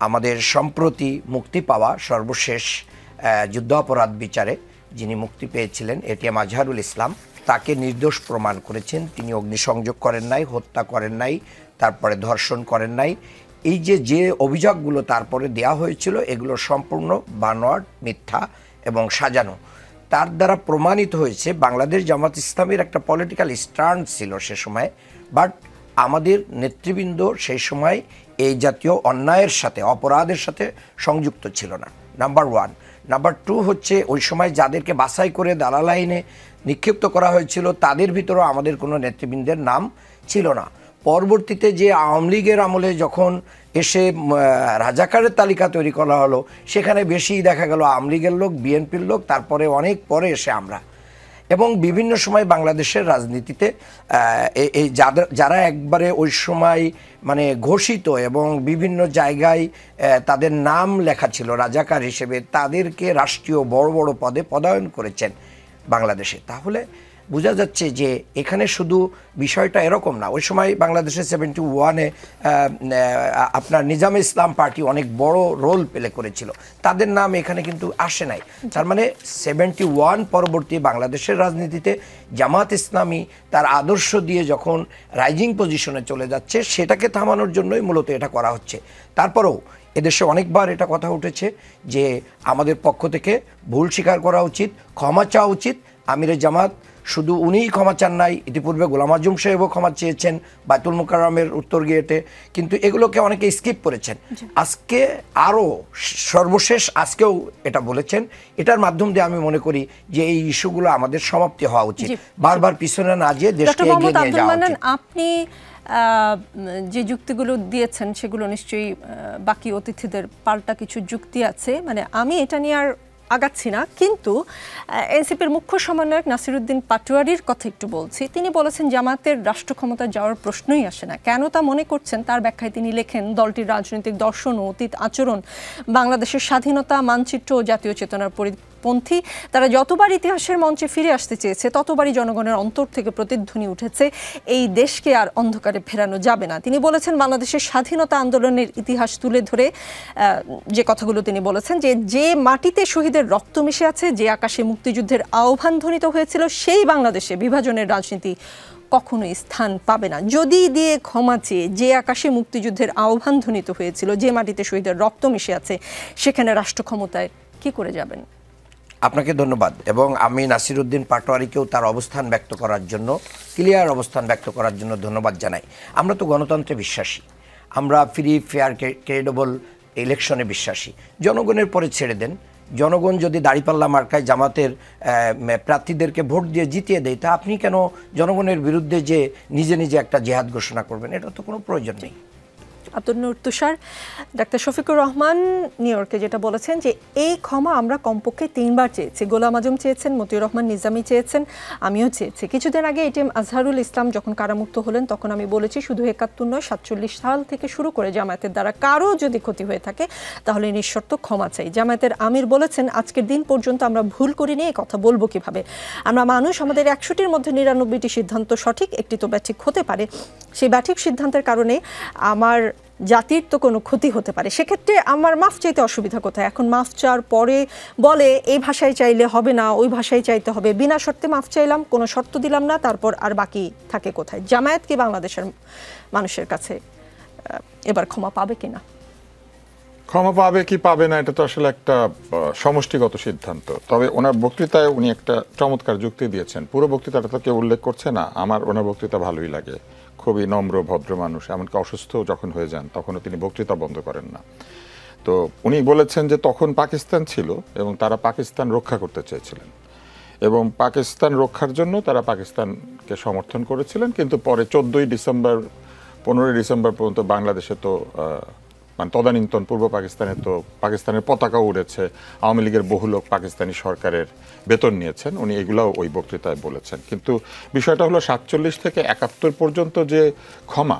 আমাদের সম্প্রতি মুক্তি পাওয়া সর্বশেষ যুদ্ধাপরাধ বিচারে যিনি মুক্তি পেয়েছিলেন এটিএম আজহারুল ইসলাম, তাকে নির্দোষ প্রমাণ করেছেন। তিনি অগ্নিসংযোগ করেন নাই, হত্যা করেন নাই, তারপরে ধর্ষণ করেন নাই। এই যে অভিযোগগুলো তারপরে দেয়া হয়েছিল এগুলো সম্পূর্ণ বানোয়াট, মিথ্যা এবং সাজানো। তার দ্বারা প্রমাণিত হয়েছে বাংলাদেশ জামাত ইসলামের একটা পলিটিক্যাল স্ট্যান্ড ছিল সে সময়, বাট আমাদের নেতৃবৃন্দ সেই সময় এই জাতীয় অন্যায়ের সাথে, অপরাধের সাথে সংযুক্ত ছিল না, নাম্বার 1। নাম্বার 2 হচ্ছে ওই সময় যাদেরকে বাছাই করে দালাল আইনে নিক্ষিপ্ত করা হয়েছিল তাদের ভিতরেও আমাদের কোনো নেতৃবৃন্দের নাম ছিল না। পরবর্তীতে যে আওয়ামী লীগের আমলে যখন এসে রাজাকারের তালিকা তৈরি করা হলো, সেখানে বেশি দেখা গেল আওয়ামী লীগের লোক, বিএনপির লোক, তারপরে অনেক পরে এসে আমরা। এবং বিভিন্ন সময় বাংলাদেশের রাজনীতিতে এই যারা একবারে ওই সময় মানে ঘোষিত এবং বিভিন্ন জায়গায় তাদের নাম লেখা ছিল রাজাকার হিসেবে, তাদেরকে রাষ্ট্রীয় বড় বড় পদে পদায়ন করেছেন বাংলাদেশে। তাহলে বোঝা যাচ্ছে যে এখানে শুধু বিষয়টা এরকম না। ওই সময় বাংলাদেশে 71-এ আপনার নিজামে ইসলাম পার্টি অনেক বড় রোল প্লে করেছিল, তাদের নাম এখানে কিন্তু আসে নাই। তার মানে 71 পরবর্তী বাংলাদেশের রাজনীতিতে জামাত ইসলামী তার আদর্শ দিয়ে যখন রাইজিং পজিশনে চলে যাচ্ছে, সেটাকে থামানোর জন্যই মূলত এটা করা হচ্ছে। তারপরেও এদেশে অনেকবার এটা কথা উঠেছে যে আমাদের পক্ষ থেকে ভুল স্বীকার করা উচিত, ক্ষমা চাওয়া উচিত। আমিরে জামাত শুধু উনিই ক্ষমা চান নাই, ইতিপূর্বে গোলাম আজম সাহেবও ক্ষমা চেয়েছেন বাইতুল মুকাররমের উত্তর গেটে, কিন্তু এগুলোকে অনেকে স্কিপ করেছেন। আজকে আরও সর্বশেষ আজকেও এটা বলেছেন। এটার মাধ্যম দিয়ে আমি মনে করি যে এই ইস্যুগুলো আমাদের সমাপ্তি হওয়া উচিত, বারবার পিছনে না যেয়ে দেশকে এগিয়ে নিয়ে যাওয়া উচিত। আপনি যে যুক্তিগুলো দিয়েছেন সেগুলো নিশ্চয়ই বাকি অতিথিদের পাল্টা কিছু যুক্তি আছে, মানে আমি এটা নিয়ে আর আগাচ্ছি না। কিন্তু এনসিপির মুখ্য সমন্বয়ক নাসিরউদ্দিন পাটোয়ারির কথা একটু বলছি। তিনি বলেছেন জামাতের রাষ্ট্র ক্ষমতা যাওয়ার প্রশ্নই আসে না। কেন তা মনে করছেন তার ব্যাখ্যায় তিনি লেখেন, দলটির রাজনৈতিক দর্শন ও অতীত আচরণ বাংলাদেশের স্বাধীনতা, মানচিত্র ও জাতীয় চেতনার পন্থী। তারা যতবার ইতিহাসের মঞ্চে ফিরে আসতে চেয়েছে ততবারই জনগণের অন্তর থেকে প্রতিধ্বনি উঠেছে, এই দেশকে আর অন্ধকারে ফেরানো যাবে না। তিনি বলেছেন বাংলাদেশের স্বাধীনতা আন্দোলনের ইতিহাস তুলে ধরে যে কথাগুলো তিনি বলেছেন যে মাটিতে শহীদের রক্ত মিশে আছে, যে আকাশে মুক্তিযুদ্ধের আহ্বান ধ্বনিত হয়েছিল, সেই বাংলাদেশে বিভাজনের রাজনীতি কখনোই স্থান পাবে না। যদি দিয়ে ক্ষমা চেয়ে যে আকাশে মুক্তিযুদ্ধের আহ্বান ধ্বনিত হয়েছিল, যে মাটিতে শহীদের রক্ত মিশে আছে, সেখানে রাষ্ট্র ক্ষমতায় কি করে যাবেন? আপনাকে ধন্যবাদ। এবং আমি নাসিরউদ্দিন পাটোয়ারিকেও তার অবস্থান ব্যক্ত করার জন্য, ক্লিয়ার অবস্থান ব্যক্ত করার জন্য ধন্যবাদ জানাই। আমরা তো গণতন্ত্রে বিশ্বাসী, আমরা ফ্রি, ফেয়ার, ক্রেডিবল ইলেকশনে বিশ্বাসী। জনগণের পরে ছেড়ে দেন, জনগণ যদি দাঁড়িপাল্লা মার্কায় জামাতের প্রার্থীদেরকে ভোট দিয়ে জিতিয়ে দেয়, তা আপনি কেন জনগণের বিরুদ্ধে যে নিজে নিজে একটা জেহাদ ঘোষণা করবেন? এটা তো কোনো প্রয়োজন নেই। আব্দুল নূর তুষার, ডাক্তার শফিকুর রহমান নিউ ইয়র্কে যেটা বলেছেন যে এই ক্ষমা আমরা কমপক্ষে 3 বার চেয়েছি। গোলাম আজম চেয়েছেন, মতিউর রহমান নিজামী চেয়েছেন, আমিও চেয়েছি। কিছুদিন আগে এটিএম আজহারুল ইসলাম যখন কারামুক্ত হলেন তখন আমি বলেছি শুধু 71 নয়, 47 সাল থেকে শুরু করে জামায়াতের দ্বারা কারো যদি ক্ষতি হয়ে থাকে তাহলে নিঃশর্ত ক্ষমা চাই। জামায়াতের আমির বলেছেন আজকের দিন পর্যন্ত আমরা ভুল করিনি, এই কথা বলবো কিভাবে? আমরা মানুষ, আমাদের 100টির মধ্যে 99টি সিদ্ধান্ত সঠিক, একটি তো ব্যাঠিক হতে পারে। সেই ব্যাঠিক সিদ্ধান্তের কারণে আমার জাতির তো কোনো ক্ষতি হতে পারে, সেক্ষেত্রে আমার মাফ চাইতে অসুবিধা কোথায়? এখন মাফ চাওয়ার পরে বলে এই ভাষায় চাইলে হবে না, ওই ভাষায় চাইতে হবে, বিনা শর্তে মাফ চাইলাম, কোনো শর্ত দিলাম না, তারপর আর বাকি থাকে কোথায়? জামায়াত কি বাংলাদেশের মানুষের কাছে এবার ক্ষমা পাবে কিনা? ক্ষমা পাবে কি পাবে না এটা তো আসলে একটা সমষ্টিগত সিদ্ধান্ত। তবে ওনার বক্তৃতায় উনি একটা চমৎকার যুক্তি দিয়েছেন। পুরো বক্তৃতাটা তো কেউ উল্লেখ করছে না, আমার ওনার বক্তৃতা ভালোই লাগে। খুবই নম্র ভদ্র মানুষ, এমনকি অসুস্থ যখন হয়ে যান তখনও তিনি বক্তৃতা বন্ধ করেন না। তো উনি বলেছেন যে তখন পাকিস্তান ছিল এবং তারা পাকিস্তান রক্ষা করতে চেয়েছিলেন এবং পাকিস্তান রক্ষার জন্য তারা পাকিস্তানকে সমর্থন করেছিলেন, কিন্তু পরে 14ই ডিসেম্বর 15ই ডিসেম্বর পর্যন্ত বাংলাদেশে তো মানে তদানীন্তন পূর্ব পাকিস্তানে তো পাকিস্তানের পতাকাও উড়েছে, আওয়ামী লীগের বহু লোক পাকিস্তানি সরকারের বেতন নিয়েছেন, উনি এগুলাও ওই বক্তৃতায় বলেছেন। কিন্তু বিষয়টা হলো 47 থেকে 71 পর্যন্ত যে ক্ষমা,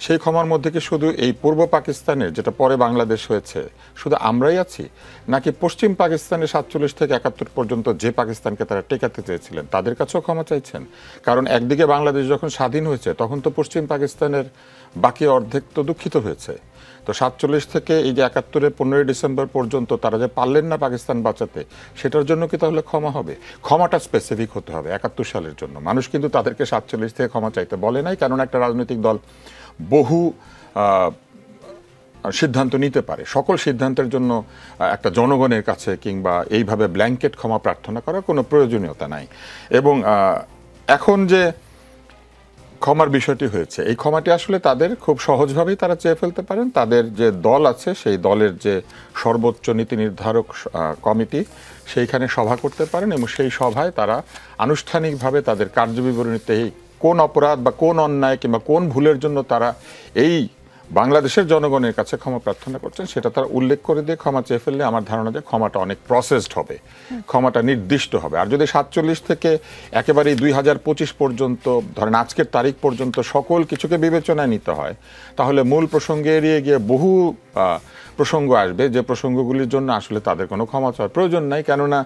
সেই ক্ষমার মধ্যে কি শুধু এই পূর্ব পাকিস্তানের, যেটা পরে বাংলাদেশ হয়েছে, শুধু আমরাই আছি, নাকি পশ্চিম পাকিস্তানের 47 থেকে 71 পর্যন্ত যে পাকিস্তানকে তারা টেকাতে চেয়েছিলেন তাদের কাছেও ক্ষমা চাইছেন? কারণ একদিকে বাংলাদেশ যখন স্বাধীন হয়েছে তখন তো পশ্চিম পাকিস্তানের বাকি অর্ধেক তো দুঃখিত হয়েছে, তো 47 থেকে এই যে 71-এ 15ই ডিসেম্বর পর্যন্ত তারা যে পারলেন না পাকিস্তান বাঁচাতে, সেটার জন্য কি তাহলে ক্ষমা হবে? ক্ষমাটা স্পেসিফিক হতে হবে 71 সালের জন্য। মানুষ কিন্তু তাদেরকে 47 থেকে ক্ষমা চাইতে বলে নাই, কারণ একটা রাজনৈতিক দল বহু সিদ্ধান্ত নিতে পারে। সকল সিদ্ধান্তের জন্য একটা জনগণের কাছে কিংবা এইভাবে ব্ল্যাঙ্কেট ক্ষমা প্রার্থনা করার কোনো প্রয়োজনীয়তা নাই। এবং এখন যে ক্ষমার বিষয়টি হয়েছে, এই ক্ষমাটি আসলে তাদের খুব সহজভাবেই তারা চেয়ে ফেলতে পারেন। তাদের যে দল আছে, সেই দলের যে সর্বোচ্চ নীতি নির্ধারক কমিটি, সেইখানে সভা করতে পারেন এবং সেই সভায় তারা আনুষ্ঠানিকভাবে তাদের কার্যবিবরণীতে কোন অপরাধ বা কোন অন্যায় কিংবা কোন ভুলের জন্য তারা এই বাংলাদেশের জনগণের কাছে ক্ষমা প্রার্থনা করছেন, সেটা তারা উল্লেখ করে দিয়ে ক্ষমা চেয়ে ফেললে আমার ধারণা যে ক্ষমাটা অনেক প্রসেসড হবে, ক্ষমাটা নির্দিষ্ট হবে। আর যদি 47 থেকে একেবারেই 2025 পর্যন্ত, ধরেন আজকের তারিখ পর্যন্ত সকল কিছুকে বিবেচনায় নিতে হয়, তাহলে মূল প্রসঙ্গে এড়িয়ে গিয়ে বহু প্রসঙ্গ আসবে, যে প্রসঙ্গগুলির জন্য আসলে তাদের কোনো ক্ষমা চাওয়ার প্রয়োজন নাই। কেননা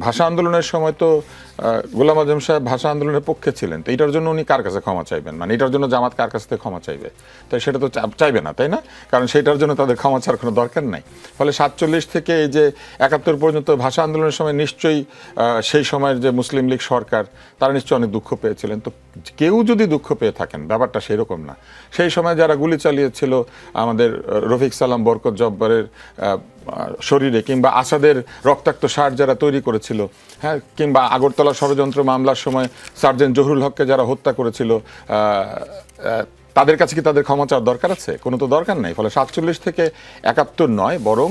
ভাষা আন্দোলনের সময় তো গোলাম আজম সাহেব ভাষা আন্দোলনের পক্ষে ছিলেন, তো এটার জন্য উনি কার কাছে ক্ষমা চাইবেন? মানে এটার জন্য জামাত কার কাছ থেকে ক্ষমা চাইবে? তাই সেটা তো চাইবে না, তাই না? কারণ সেটার জন্য তাদের ক্ষমা চাওয়ার কোনো দরকার নাই। ফলে 47 থেকে এই যে 71 পর্যন্ত ভাষা আন্দোলনের সময় নিশ্চয়ই সেই সময়ের যে মুসলিম লীগ সরকার, তারা নিশ্চয়ই অনেক দুঃখ পেয়েছিলেন। তো কেউ যদি দুঃখ পেয়ে থাকেন, ব্যাপারটা সেরকম না। সেই সময় যারা গুলি চালিয়েছিল আমাদের রফিক সালাম, বরকত জব্বারের শরীরে, কিংবা আসাদের রক্তাক্ত সার যারা তৈরি করেছিল, হ্যাঁ, কিংবা আগরতলা ষড়যন্ত্র মামলার সময় সার্জেন্ট জহুরুল হককে যারা হত্যা করেছিল, তাদের কাছে কি তাদের ক্ষমা চাওয়ার দরকার আছে? কোনো তো দরকার নাই। ফলে 47 থেকে 71 নয়, বরং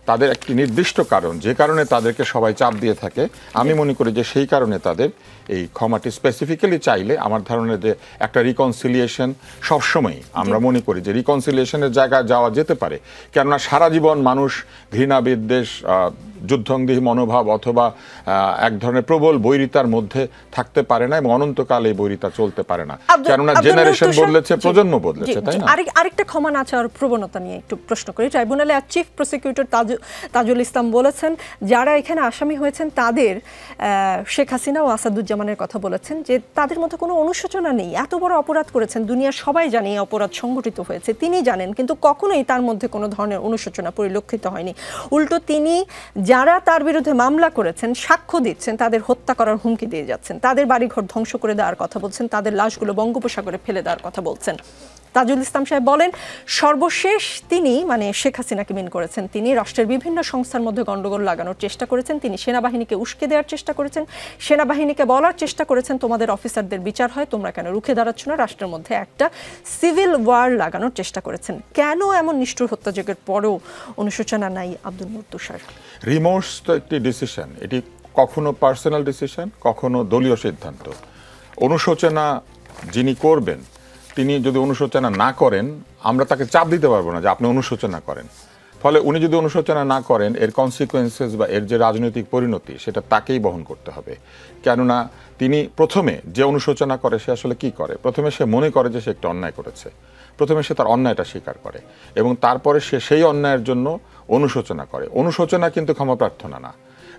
তাদের একটি নির্দিষ্ট কারণ, যে কারণে তাদেরকে সবাই চাপ দিয়ে থাকে, আমি মনে করি যে সেই কারণে তাদের এই ক্ষমাটি স্পেসিফিক্যালি চাইলে আমার ধারণা যে একটা রিকনসিলিয়েশন সবসময় আমরা মনে করি যে রিকনসিলিয়েশনের জায়গায় যাওয়া যেতে পারে। কেননা সারা জীবন মানুষ ঘৃণা, বিদ্বেষ, যুদ্ধংদেহী মনোভাব অথবা এক ধরনের প্রবল বৈরিতার মধ্যে থাকতে পারে না এবং অনন্তকাল এই বৈরিতা চলতে পারে না। কেননা জেনারেশন বদলেছে, প্রজন্ম বদলেছে, তাই না? আরেকটা ক্ষমা না চাওয়ার প্রবণতা নিয়ে একটু প্রশ্ন করি। ট্রাইব্যুনালে চিফ প্রসিকিউটর তাজুল ইসলাম বলেছেন যারা এখানে আসামি হয়েছেন তাদের, শেখ হাসিনা ও আসাদুজ্জামানের কথা বলেছেন যে তাদের মধ্যে কোনো অনুশোচনা নেই, এত বড় অপরাধ করেছেন, দুনিয়ার সবাই জানে এই অপরাধ সংগঠিত হয়েছে, তিনি জানেন, কিন্তু কখনোই তার মধ্যে কোনো ধরনের অনুশোচনা পরিলক্ষিত হয়নি। উল্টো তিনি যারা তার বিরুদ্ধে মামলা করেছেন, সাক্ষ্য দিচ্ছেন, তাদের হত্যা করার হুমকি দিয়ে যাচ্ছেন, তাদের বাড়িঘর ধ্বংস করে দেওয়ার কথা বলছেন, তাদের লাশগুলো বঙ্গোপসাগরে ফেলে দেওয়ার কথা বলছেন। তাজুল ইসলাম সাহেব বলেন সর্বশেষ তিনি, মানে শেখ হাসিনাকে মিন করেছেন, তিনি রাষ্ট্রের বিভিন্ন সংস্থার মধ্যে গন্ডগোল লাগানোর চেষ্টা করেছেন, তিনি সেনাবাহিনীকে উস্কে দেওয়ার চেষ্টা করেছেন, সেনাবাহিনীকে বলার চেষ্টা করেছেন তোমাদের অফিসারদের বিচার হয়, তোমরা কেন রুখে দাঁড়াচ্ছ না, রাষ্ট্রের মধ্যে একটা সিভিল ওয়ার লাগানোর চেষ্টা করেছেন। কেন এমন নিষ্ঠুর হত্যাযজ্ঞের পরেও অনুশোচনা নাই আব্দুল নূর তুষার? রিমোর্স তো একটি ডিসিশন, এটি কখনো পার্সোনাল ডিসিশন, কখনো দলীয় সিদ্ধান্ত। অনুশোচনা যিনি করবেন, তিনি যদি অনুশোচনা না করেন, আমরা তাকে চাপ দিতে পারবো না যে আপনি অনুশোচনা করেন। ফলে উনি যদি অনুশোচনা না করেন, এর কনসিকুয়েন্সেস বা এর যে রাজনৈতিক পরিণতি, সেটা তাকেই বহন করতে হবে। কেননা তিনি প্রথমে যে অনুশোচনা করে, সে আসলে কি করে? প্রথমে সে মনে করে যে সে একটা অন্যায় করেছে, প্রথমে সে তার অন্যায়টা স্বীকার করে এবং তারপরে সে সেই অন্যায়ের জন্য অনুশোচনা করে। অনুশোচনা কিন্তু ক্ষমা প্রার্থনা না।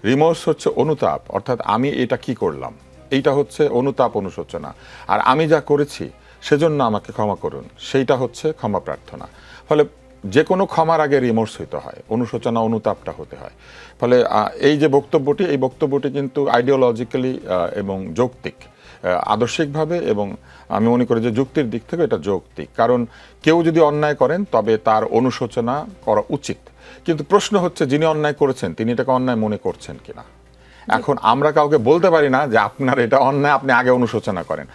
রিমোর্স হচ্ছে অনুতাপ, অর্থাৎ আমি এটা কি করলাম, এইটা হচ্ছে অনুতাপ, অনুশোচনা। আর আমি যা করেছি সেজন্য আমাকে ক্ষমা করুন, সেইটা হচ্ছে ক্ষমা প্রার্থনা। ফলে যে কোনো ক্ষমার আগে রিমোর্স হইতে হয়, অনুশোচনা, অনুতাপটা হতে হয়। ফলে এই যে বক্তব্যটি, এই বক্তব্যটি কিন্তু আইডিওলজিক্যালি এবং যৌক্তিক, আদর্শিকভাবে, এবং আমি মনে করি যে যুক্তির দিক থেকে এটা যৌক্তিক। কারণ কেউ যদি অন্যায় করেন তবে তার অনুশোচনা করা উচিত, কিন্তু প্রশ্ন হচ্ছে যিনি অন্যায় করেছেন তিনি এটাকে অন্যায় মনে করছেন কিনা। এখন আমরা কাউকে বলতে পারি না যে আপনার এটা অন্যায়, আপনি আগে অনুশোচনা করেন।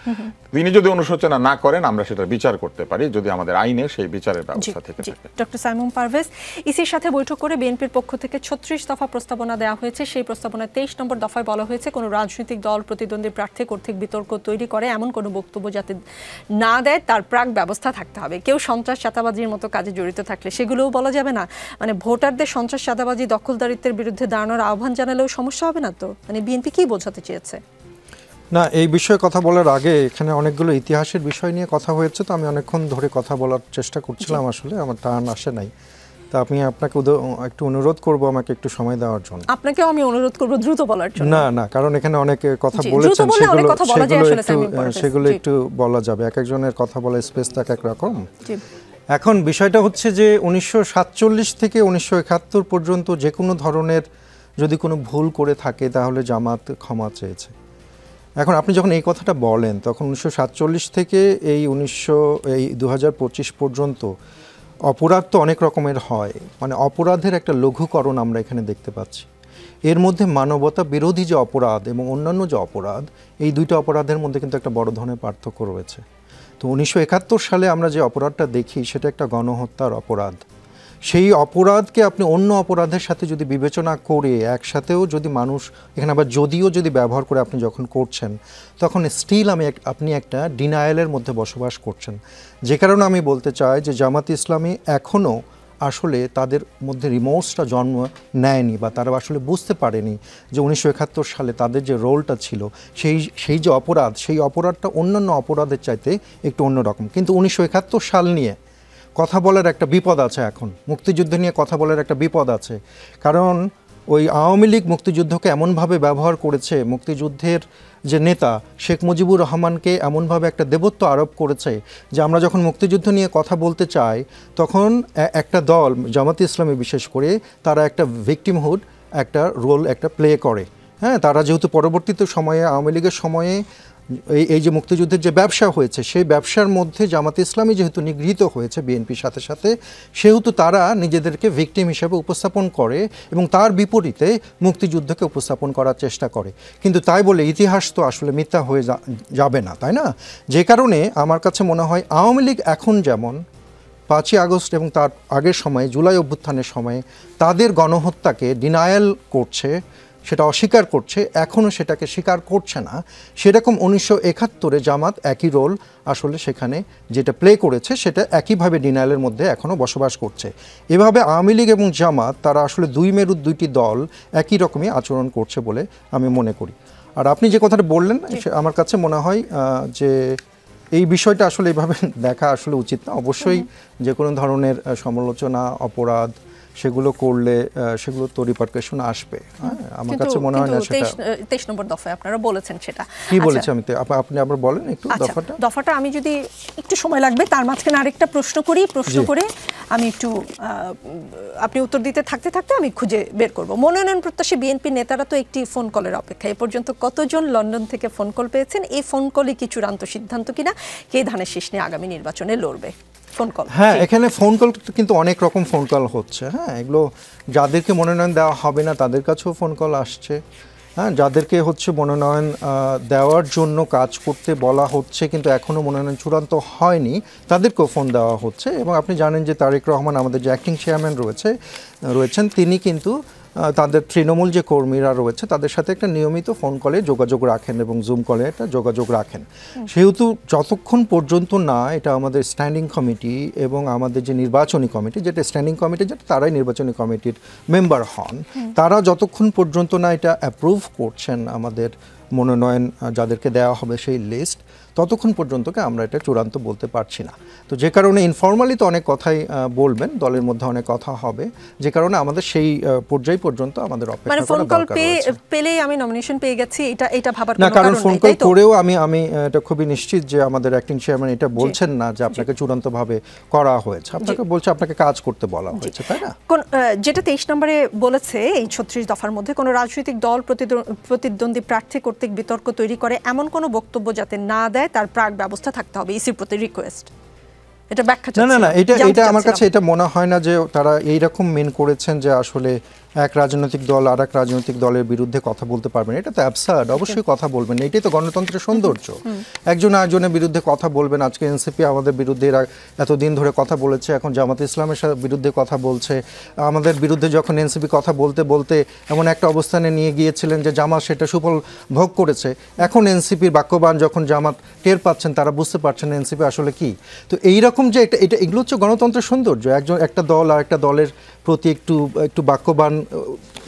তিনি যদি অনুশোচনা না করেন, আমরা সেটা বিচার করতে পারি যদি আমাদের আইনে সেই বিচারের ব্যবস্থা থেকে থাকে। ডক্টর সাইমুম পারভেজ, ইসির সাথে বৈঠক করে বিএনপির পক্ষ থেকে 36 দফা প্রস্তাবনা দেওয়া হয়েছে। সেই প্রস্তাবনায় 23 নম্বর দফায় বলা হয়েছে কোনো রাজনৈতিক দল প্রতিদ্বন্দ্বী প্রার্থী কর্তৃক বিতর্ক তৈরি করে এমন কোনো বক্তব্য যাতে না দেয় তার প্রাক ব্যবস্থা থাকতে হবে। কেউ সন্ত্রাস চাঁদাবাজির মতো কাজে জড়িত থাকলে সেগুলোও বলা যাবে না। মানে ভোটারদের সন্ত্রাস চাঁদাবাজি দখলদারিত্বের বিরুদ্ধে দাঁড়ানোর আহ্বান জানালেও সমস্যা হবে না তো? মানে বিএনপি কি বোঝাতে চেয়েছে? না, এই বিষয়ে কথা বলার আগে এখানে অনেকগুলো ইতিহাসের বিষয় নিয়ে কথা হয়েছে, তো আমি অনেকক্ষণ ধরে কথা বলার চেষ্টা করছিলাম, আসলে আমার টার্ন আসে নাই। তা আমি আপনাকে একটু অনুরোধ করব আমাকে একটু সময় দেওয়ার জন্য। আপনাকেও আমি অনুরোধ করব দ্রুত বলার জন্য। না, কারণ এখানে অনেক কথা বলেছেন, সেগুলো একটু বলা যাবে। এক একজনের কথা বলার স্পেস থাকে একরকম। এখন বিষয়টা হচ্ছে যে 1947 থেকে 1971 পর্যন্ত যে কোনো ধরনের যদি কোনো ভুল করে থাকে তাহলে জামাত ক্ষমা চেয়েছে। এখন আপনি যখন এই কথাটা বলেন তখন 1947 থেকে এই 2025 পর্যন্ত অপরাধ তো অনেক রকমের হয়, মানে অপরাধের একটা লঘুকরণ আমরা এখানে দেখতে পাচ্ছি। এর মধ্যে মানবতা বিরোধী যে অপরাধ এবং অন্যান্য যে অপরাধ, এই দুইটা অপরাধের মধ্যে কিন্তু একটা বড় ধরনের পার্থক্য রয়েছে। তো 1971 সালে আমরা যে অপরাধটা দেখি সেটা একটা গণহত্যার অপরাধ। সেই অপরাধকে আপনি অন্য অপরাধের সাথে যদি বিবেচনা করে একসাথেও যদি মানুষ এখানে আবার যদিও যদি ব্যবহার করে আপনি যখন করছেন, তখন স্টিল আপনি একটা ডিনায়ালের মধ্যে বসবাস করছেন। যে কারণে আমি বলতে চাই যে জামাত ইসলামী এখনও আসলে তাদের মধ্যে রিমোর্সটা জন্ম নেয়নি, বা তারা আসলে বুঝতে পারেনি যে 1971 সালে তাদের যে রোলটা ছিল সেই যে অপরাধ, সেই অপরাধটা অন্যান্য অপরাধের চাইতে একটু অন্যরকম। কিন্তু 1971 সাল নিয়ে কথা বলার একটা বিপদ আছে, এখন মুক্তিযুদ্ধ নিয়ে কথা বলার একটা বিপদ আছে। কারণ ওই আওয়ামী লীগ মুক্তিযুদ্ধকে এমনভাবে ব্যবহার করেছে, মুক্তিযুদ্ধের যে নেতা শেখ মুজিবুর রহমানকে এমনভাবে একটা দেবত্ব আরোপ করেছে যে আমরা যখন মুক্তিযুদ্ধ নিয়ে কথা বলতে চাই তখন একটা দল, জামাত ইসলামী বিশেষ করে, তারা একটা ভিকটিমহুড একটা রোল একটা প্লে করে। হ্যাঁ, তারা যেহেতু পরবর্তীতে সময়ে আওয়ামী লীগের সময়ে এই যে মুক্তিযুদ্ধের যে ব্যবসা হয়েছে সেই ব্যবসার মধ্যে জামাত ইসলামী যেহেতু নিগৃহীত হয়েছে বিএনপির সাথে সাথে, সেহেতু তারা নিজেদেরকে ভিকটিম হিসেবে উপস্থাপন করে এবং তার বিপরীতে মুক্তিযুদ্ধকে উপস্থাপন করার চেষ্টা করে। কিন্তু তাই বলে ইতিহাস তো আসলে মিথ্যা হয়ে যাবে না, তাই না? যে কারণে আমার কাছে মনে হয় আওয়ামী লীগ এখন যেমন 5ই আগস্ট এবং তার আগের সময়ে জুলাই অভ্যুত্থানের সময়ে তাদের গণহত্যাকে ডিনায়াল করছে, সেটা অস্বীকার করছে, এখনও সেটাকে স্বীকার করছে না, সেরকম 1971-এ জামাত একই রোল আসলে সেখানে যেটা প্লে করেছে সেটা একইভাবে ডিনায়ালের মধ্যে এখনও বসবাস করছে। এভাবে আওয়ামী লীগ এবং জামাত তারা আসলে দুই মেরুর দুইটি দল একই রকমই আচরণ করছে বলে আমি মনে করি। আর আপনি যে কথাটা বললেন আমার কাছে মনে হয় যে এই বিষয়টা আসলে এইভাবে দেখা আসলে উচিত না। অবশ্যই যে কোনো ধরনের সমালোচনা, অপরাধ সেগুলো করলে সেগুলো তো রিপারকাশন আসবে। আমার কাছে মনে হয় না সেটা 23 নম্বর দফায় আপনারা বলেছেন সেটা কি বলেছি আমি, আপনি আবার বলেন একটু দফাটা আমি যদি একটু সময় লাগবে তার মাঝখানে আরেকটা প্রশ্ন করে আমি একটু আপনি উত্তর দিতে থাকতে থাকতে আমি খুঁজে বের করব। মনোনয়ন প্রত্যাশী বিএনপি নেতারা তো একটি ফোন কলের অপেক্ষা। এ পর্যন্ত কতজন লন্ডন থেকে ফোন কল পেয়েছেন? এই ফোন কলই কি চূড়ান্ত সিদ্ধান্ত কিনা কে ধানের শীষ নিয়ে আগামী নির্বাচনে লড়বে? হ্যাঁ, এখানে ফোন কল কিন্তু অনেক রকম ফোন কল হচ্ছে। হ্যাঁ, এগুলো যাদেরকে মনোনয়ন দেওয়া হবে না তাদের কাছেও ফোন কল আসছে। হ্যাঁ, যাদেরকে হচ্ছে মনোনয়ন দেওয়ার জন্য কাজ করতে বলা হচ্ছে কিন্তু এখনও মনোনয়ন চূড়ান্ত হয়নি তাদেরকেও ফোন দেওয়া হচ্ছে। এবং আপনি জানেন যে তারেক রহমান আমাদের যে অ্যাক্টিং চেয়ারম্যান রয়েছেন তিনি কিন্তু তাদের তৃণমূল যে কর্মীরা রয়েছে তাদের সাথে একটা নিয়মিত ফোন কলে যোগাযোগ রাখেন এবং জুম কলে একটা যোগাযোগ রাখেন। সেহেতু যতক্ষণ পর্যন্ত না এটা আমাদের স্ট্যান্ডিং কমিটি এবং আমাদের যে নির্বাচনী কমিটি, যেটা স্ট্যান্ডিং কমিটি যেটা তারাই নির্বাচনী কমিটির মেম্বার হন, তারা যতক্ষণ পর্যন্ত না এটা অ্যাপ্রুভ করছেন আমাদের মনোনয়ন যাদেরকে দেওয়া হবে সেই লিস্ট, ততক্ষণ পর্যন্তকে আমরা এটা চূড়ান্ত বলতে পারছি না। তো যে কারণে ইনফর্মালি তো অনেক কথাই বলবেন, দলের মধ্যে অনেক কথা হবে, যে কারণে আমাদের সেই পর্যায় পর্যন্ত আমাদের অপেক্ষা করা দরকার। ফোন কল পেলেই আমি নমিনেশন পেয়ে গেছি এটা ভাবার না, কারণ ফোন কল করেও আমি এটা খুবই নিশ্চিত যে আমাদের অ্যাক্টিং চেয়ারম্যান এটা বলছেন না যে আপনাকে চূড়ান্তভাবে করা হয়েছে, আপনাকে বলছে আপনাকে কাজ করতে বলা হয়েছে, তাই না? যেটা 23 নম্বরে বলেছে এই 36 দফার মধ্যে কোনো রাজনৈতিক দল প্রতিদ্বন্দ্বী প্রার্থী কর্তৃক বিতর্ক তৈরি করে এমন কোনো বক্তব্য যাতে না দেয় তার প্রাক ব্যবস্থা থাকতে হবে, ইসির প্রতি রিকোয়েস্ট। এটা ব্যাখ্যা না এটা আমার কাছে এটা মনে হয় না যে তারা এইরকম মেন করেছেন যে আসলে এক রাজনৈতিক দল আর এক রাজনৈতিক দলের বিরুদ্ধে কথা বলতে পারবেন। এটা তো অ্যাবসার্ড, অবশ্যই কথা বলবেন, এটাই তো গণতন্ত্রের সৌন্দর্য। একজন আরেকজনের বিরুদ্ধে কথা বলবেন। আজকে এনসিপি আমাদের বিরুদ্ধে এতদিন ধরে কথা বলেছে, এখন জামাত ইসলামের বিরুদ্ধে কথা বলছে। আমাদের বিরুদ্ধে যখন এনসিপি কথা বলতে বলতে এমন একটা অবস্থানে নিয়ে গিয়েছিলেন যে জামাত সেটা সুফল ভোগ করেছে, এখন এনসিপির বাক্যবান যখন জামাত টের পাচ্ছেন তারা বুঝতে পারছেন এনসিপি আসলে কি। তো এইরকম যে এগুলো হচ্ছে গণতন্ত্রের সৌন্দর্য। একটা দল আর একটা দলের প্রতি একটু বাক্যবান